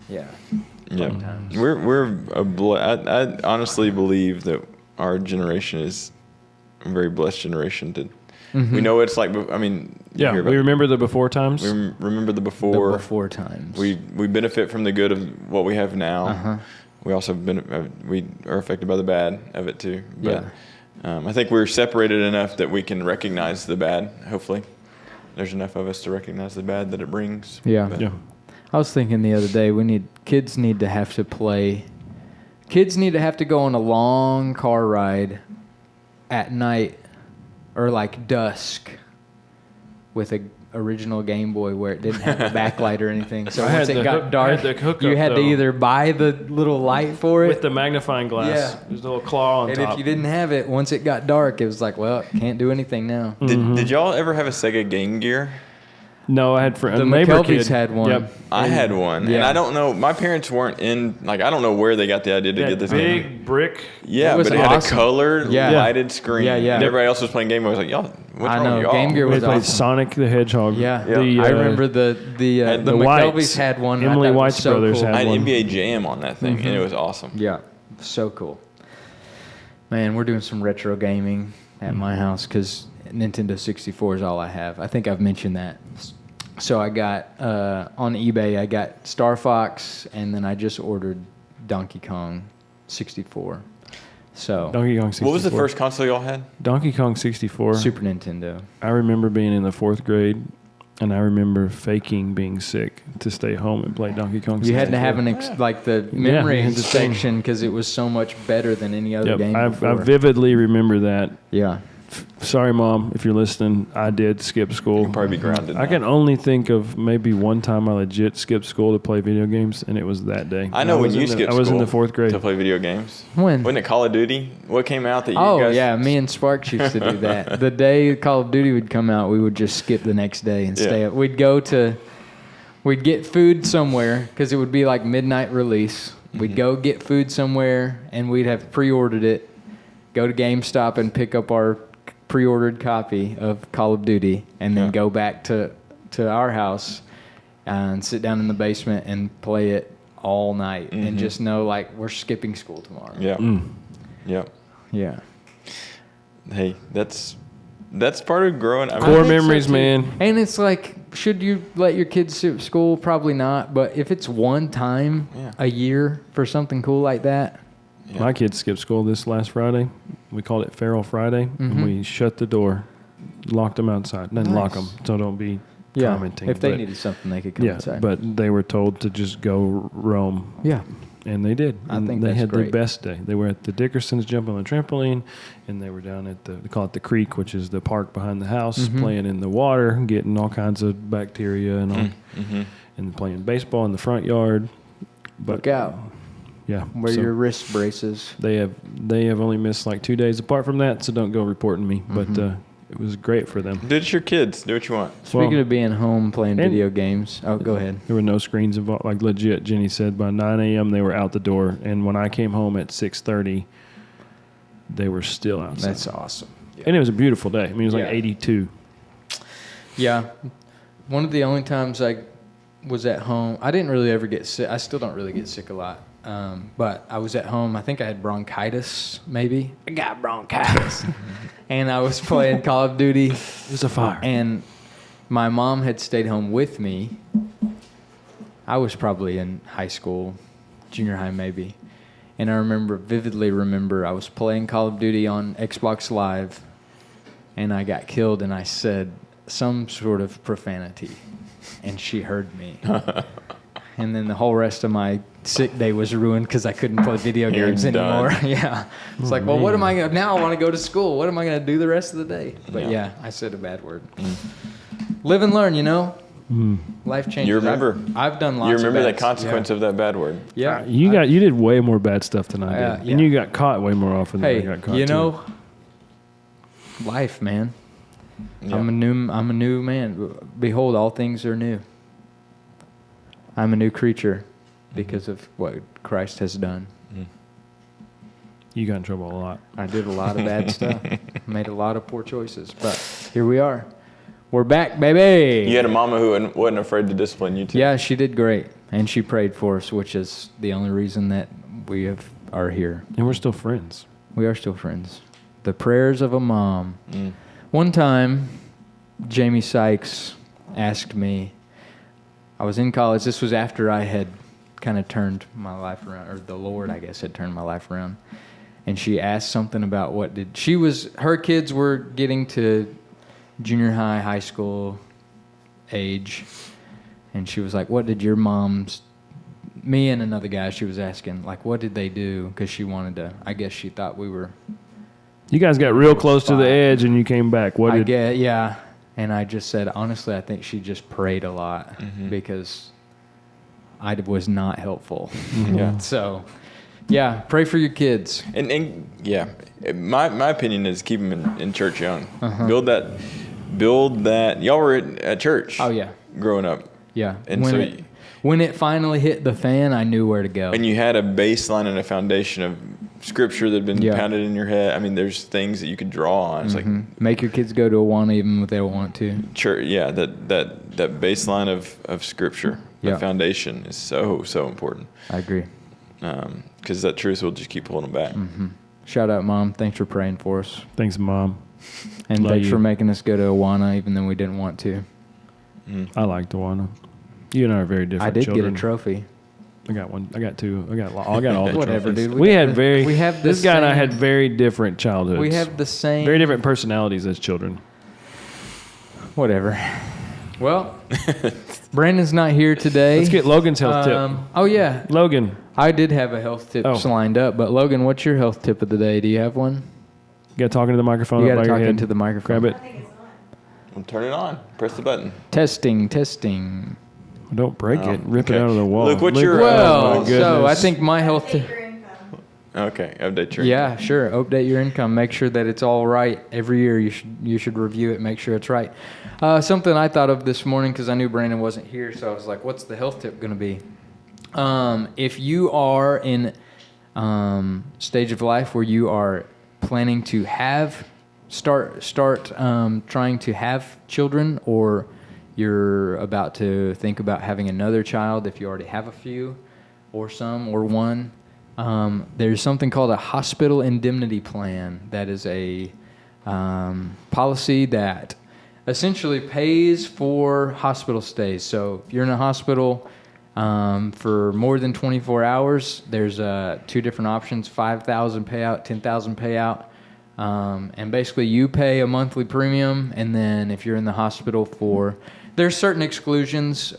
Yeah. Yeah. Fun times. I honestly believe that our generation is a very blessed generation. We know it's like, I mean, Yeah, hear we about- remember the before times. we remember the The before. before times. We benefit from the good of what we have now. Uh-huh. We also we are affected by the bad of it too. But Yeah. I think we're separated enough that we can recognize the bad. Hopefully, there's enough of us to recognize the bad that it brings. Yeah. But- Yeah. I was thinking the other day, kids need to have to play. Kids need to have to go on a long car ride at night or like dusk with a original Game Boy where it didn't have a backlight or anything. So I once had it the got hook- I dark, had the hookup, you had to though. either buy the little light for it. With the magnifying glass. Yeah. There's a little claw on And top. if you didn't have it, once it got dark, it was like, well, can't do anything now. Did y'all ever have a Sega Game Gear? No, I had The a neighbor McKelveys kid. had one. Yep. I had one, and Yeah. I don't know. My parents weren't in. Like, I don't know where they got the idea to That get this big game. brick. Yeah, It was but it had awesome. a color Yeah. lighted screen. Yeah, yeah. And everybody else was playing Game Boy. I was like, y'all, what's I wrong know, with y'all? Game Gear We was played awesome. Sonic the Hedgehog. Yeah, The, I remember the the McKelveys Whites. had one. Emily I thought it was White's so brothers cool. had I had one. NBA Jam on that thing, and it was awesome. Yeah, so cool. Man, we're doing some retro gaming at my house because Nintendo 64 is all I have. I think I've mentioned that. So I got on eBay. I got Star Fox, and then I just ordered Donkey Kong 64. So Donkey Kong 64. What was the first console y'all had? Donkey Kong 64. Super Nintendo. I remember being in the 4th grade, and I remember faking being sick to stay home and play Donkey Kong 64. You had to have the memory you had to sing. section because it was so much better than any other Yep, game I before. vividly remember that. Yeah. Sorry, Mom, if you're listening. I did skip You school. could probably be grounded. I now. can only think of maybe one time I legit skipped school to play video games, and it was that day. I know I when was you in the- skipped I was in school the 4th grade. to play video games. When? Wasn't it Call of Duty? What came out that you Oh, guys? yeah. Me and Sparks used to do that. The day Call of Duty would come out, we would just skip the next day and stay Yeah. up. We'd get food somewhere because it would be like midnight release, We'd go get food somewhere, and we'd have pre-ordered it, go to GameStop and pick up our pre-ordered copy of Call of Duty, and then Yeah. go back to our house and sit down in the basement and play it all night, and just know, like, we're skipping school tomorrow. Yeah. Yeah. Yeah. Hey, that's part of growing. I mean, Core I think so, memories, too. man. And it's like, should you let your kids skip school? Probably not. But if it's one time Yeah. a year for something cool like that, Yeah. My kids skipped school this last Friday. We called it Feral Friday. And we shut the door, locked them outside. Didn't lock them, so don't be yeah. commenting. If they but- needed something, they could come yeah, inside. but they were told to just go roam. yeah, And they did. I And think they that's had great. their best day. They were at the Dickersons jumping on the trampoline, and they were down at they call it the creek, which is the park behind the house, playing in the water, getting all kinds of bacteria and all, and playing baseball in the front yard. But look out. yeah, Wear so your wrist braces. they have only missed like 2 days apart from that, so don't go reporting me. But it was great for them. it's your kids. Do what you want. Speaking Well, of being home playing and- video games. Oh, go ahead. There were no screens involved. Like legit, Jenny said by 9 a.m. they were out the door, and when I came home at 6:30, they were still outside. That's awesome. And it was a beautiful day. I mean, it was like Yeah. 82. Yeah. One of the only times I was at home, I didn't really ever get sick. I still don't really get sick a lot. But I was at home. I think I had bronchitis, maybe. I got bronchitis. And I was playing Call of Duty. It was a fire. And my mom had stayed home with me. I was probably in high school, junior high maybe. And I vividly remember I was playing Call of Duty on Xbox Live, and I got killed, and I said some sort of profanity, and she heard me. And then the whole rest of my sick day was ruined because I couldn't play video You're games anymore. done. Yeah. It's like, well, what am I going to, now I want to go to school. What am I going to do the rest of the day? But yeah, I said a bad word. Live and learn, you know? Life changes. You remember. I've done lots You remember of the bad- consequence of that bad word. Yeah. You did way more bad stuff than I did, Yeah. and you got caught way more often Hey, than I got caught. you too. know, life, man. Yeah. I'm a new man. Behold, all things are new. I'm a new creature because of what Christ has done. you got in trouble a lot. I did a lot of bad stuff. Made a lot of poor choices, but here we are. We're back, baby. You had a mama who wasn't afraid to discipline you too. Yeah, she did great, and she prayed for us, which is the only reason that are here. And we're still friends. We are still friends. The prayers of a mom. One time, Jamie Sykes asked me, I was in college. This was after I had kind of turned my life around, or the Lord, I guess, had turned my life around. And she asked something about her kids were getting to junior high, high school age. And she was like, what did your mom's, me and another guy, she was asking, like, what did they do? Because she wanted to, I guess she thought we were, You guys got real close to the Spot. edge, and you came back. What I did? get, yeah. And I just said, honestly, I think she just prayed a lot because I was not helpful. Yeah. So, yeah, pray for your kids. And yeah, my opinion is keep them in church young. Uh-huh. Build that. Y'all were at church. Oh, yeah. Growing up, Yeah. And when, so when it finally hit the fan, I knew where to go. and you had a baseline and a foundation of scripture that had been Yeah. pounded in your head. I mean, there's things that you could draw on. It's like Make your kids go to Awana even if they don't want to. church. Yeah, that baseline of scripture, Yeah. the foundation is so important. I agree. Because that truth will just keep pulling them back. Shout out, Mom. Thanks for praying for us. Thanks, Mom. And Love thanks you. for making us go to Awana even though we didn't want to. I like Tawana. You and I are very different. I did children. get a trophy. I got one. I got two. I got all the Whatever, trophies. dude. We had we have the this guy and I same- had very different childhoods. We have the same. very different personalities as children. Whatever. Well, Brandon's not here today. Let's get Logan's health tip. Oh, yeah. Logan, I did have a health tip Oh. lined up, but Logan, what's your health tip of the day? Do you have one? you got talking to the microphone. You up got by to your talk head. into the microphone. Grab I it. think it's on. Well, turn it on. Press the button. Testing, testing. Don't break it. Rip it okay. out of the wall. Luke, what's your- Well, Oh, my so I goodness. think my health tip. Update your income. Okay, update your. Yeah, sure. Update your income. Make sure that it's all right. Every year you should review it. Make sure it's right. Something I thought of this morning because I knew Brandon wasn't here, so I was like, "What's the health tip going to be?" If you are in stage of life where you are planning to start trying to have children, or you're about to think about having another child, if you already have a few or some or one, there's something called a hospital indemnity plan. That is a policy that essentially pays for hospital stays. So if you're in a hospital for more than 24 hours, there's two different options: 5,000 payout, 10,000 payout. And basically you pay a monthly premium, and then if you're in the hospital there's certain exclusions.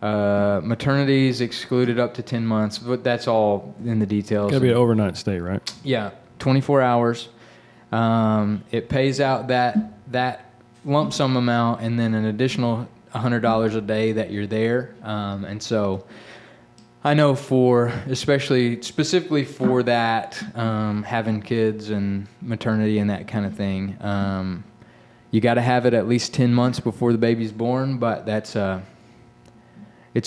Maternity is excluded up to 10 months, but that's all in the details. Got to be an overnight stay, right? Yeah, 24 hours. It pays out that lump sum amount, and then an additional $100 a day that you're there. And so I know specifically for that, having kids and maternity and that kind of thing, you got to have it at least 10 months before the baby's born, but it's a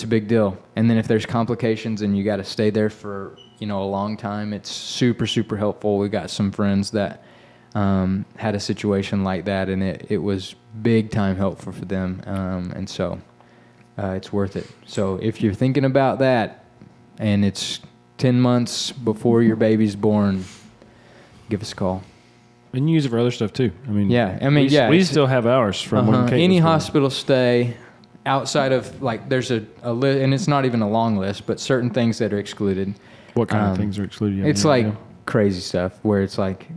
big deal. And then if there's complications and you got to stay there for, a long time, it's super, super helpful. We got some friends that had a situation like that, and it was big time helpful for them. And so it's worth it. So if you're thinking about that and it's 10 months before your baby's born, give us a call. And you use it for other stuff too. We we still have ours from when Kate any was born. hospital stay outside of, there's a list, and it's not even a long list, but certain things that are excluded. What kind of things are excluded? It's crazy stuff where it's like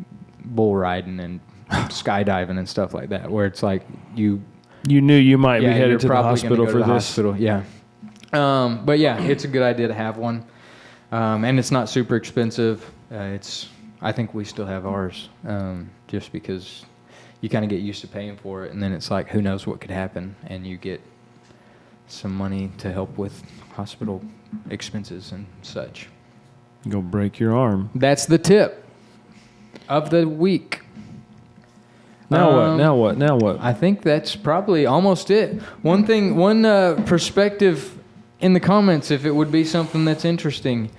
bull riding and skydiving and stuff like that, where it's like you knew you might be you're headed to the probably hospital gonna go for to the this. hospital, yeah. But yeah, it's a good idea to have one, and it's not super expensive. I think we still have ours, just because you kind of get used to paying for it, and then it's like, who knows what could happen, and you get some money to help with hospital expenses and such. Go break your arm. That's the tip of the week. Now what? I think that's probably almost it. One perspective in the comments, if it would be something that's interesting.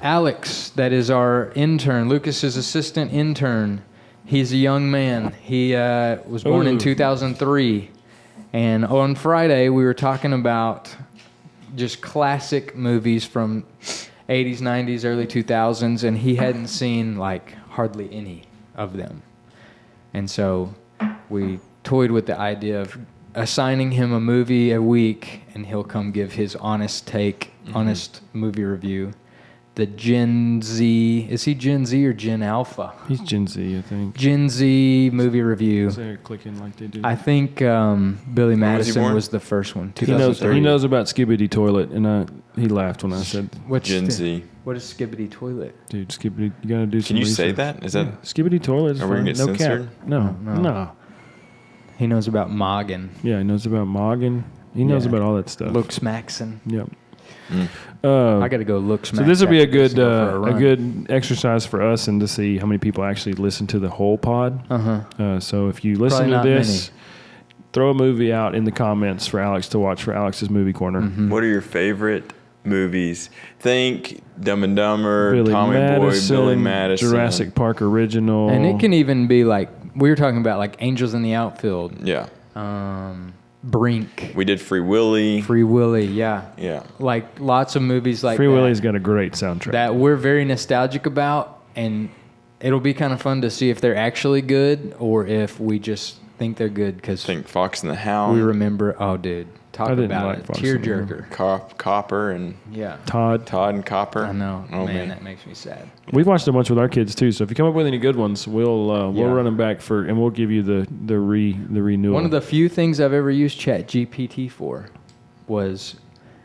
Alex, that is our intern, Lucas's assistant intern. He's a young man. He was born in 2003. And on Friday, we were talking about just classic movies from 80s, 90s, early 2000s, and he hadn't seen hardly any of them. And so we toyed with the idea of assigning him a movie a week, and he'll come give his honest take, honest movie review. The Gen Z, is he Gen Z or Gen Alpha? He's Gen Z, I think. Gen Z movie review. They're clicking like they do. I think Billy Madison born? was the first one. He knows 2003. about Skibidi Toilet, and he laughed when I said, What's Gen Z. What is Skibidi Toilet? "Dude, Skibidi, you gotta do some." Can you say research." that? Is that Skibidi Toilet is Are we fine. gonna get No censored? cap. No. No. He knows about Moggin. Yeah, he knows about Moggin. He knows Yeah. about all that stuff. Looks Maxon. Yep. Mm. I got to go look. So this will be a good a a good exercise for us, and to see how many people actually listen to the whole pod. So if you listen Probably to not this, throw a movie out in the comments for Alex to watch for Alex's movie corner. What are your favorite movies? Think Dumb and Dumber, Billy Tommy Madison, Boy, Billy Madison, Jurassic Park original, And it can even be we were talking about Angels in the Outfield, Yeah, Brink, we did Free Willy. Free Willy, yeah. Yeah, Lots of movies like Free that Willy's got a great soundtrack. that we're very nostalgic about, and it'll be kind of fun to see if they're actually good or if we just think they're good because think Fox and the Hound. we remember. Oh, dude, talk I didn't about like it, Fox and the Hound. tearjerker. Copper and Yeah, Todd. and Copper. I know, Oh, man, that makes me sad. We've watched a bunch with our kids too. So if you come up with any good ones, we'll Yeah. run them back and we'll give you the renewal. One of the few things I've ever used ChatGPT for was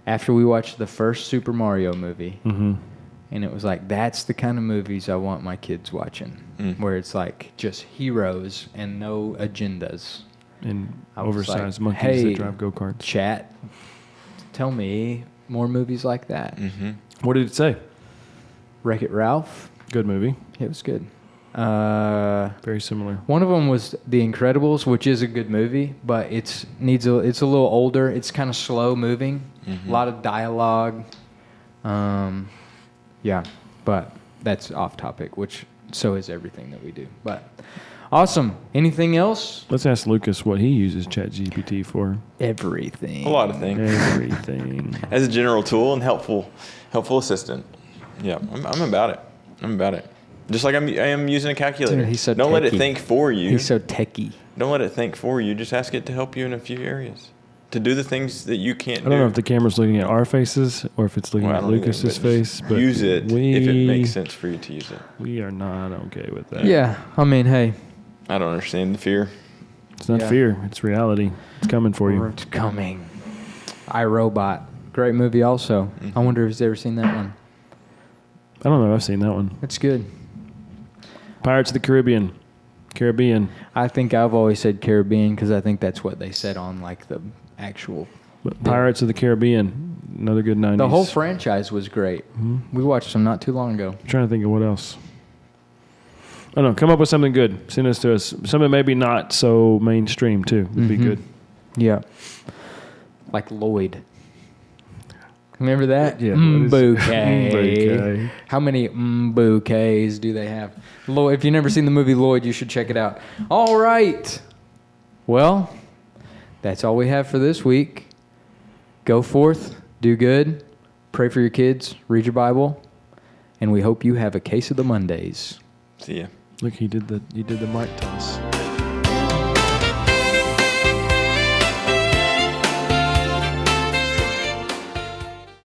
after we watched the first Super Mario movie, and it was that's the kind of movies I want my kids watching, where it's just heroes and no agendas. and I was oversized like, monkeys hey, that drive go karts. Chat, tell me more movies like that. What did it say? Wreck-It Ralph, Good movie. it was good. Very similar. One of them was The Incredibles, which is a good movie, but it's a little older. It's kind of slow moving, a lot of dialogue. Yeah, but that's off topic, which so is everything that we do. But awesome. Anything else? Let's ask Lucas what he uses ChatGPT for. Everything. A lot of things. Everything. As a general tool and helpful assistant. Yeah, I'm about it. I'm about it. Just like I am using a calculator. Dude, he's so Don't let it techie. think for you. He's so techie. Don't let it think for you. Just ask it to help you in a few areas. To do the things that you can't do. I don't know if the camera's looking at our faces or if it's looking Well, I at don't either, Lucas's but face. But use it if it makes sense for you to use it. We are not okay with that. Yeah, I mean, hey. I don't understand the fear. It's not Yeah. fear. It's reality. It's coming for you. It's coming. iRobot. Great movie also. I wonder if he's ever seen that one. I don't know. I've seen that one. It's good. Pirates of the Caribbean. I think I've always said Caribbean because I think that's what they said on like the actual. But Pirates of the Caribbean. Another good 90s. The whole franchise was great. We watched them not too long ago. I'm trying to think of what else. I don't know. Come up with something good. Send us to us. Something maybe not so mainstream too. Would be good. Yeah. Like Lloyd. Remember that? Yeah. Bouquet. Bouquet. How many bouquets do they have? Lloyd, if you've never seen the movie Lloyd, you should check it out. All right. Well, that's all we have for this week. Go forth, do good, pray for your kids, read your Bible, and we hope you have a case of the Mondays. See ya. Look, he did the mic toss.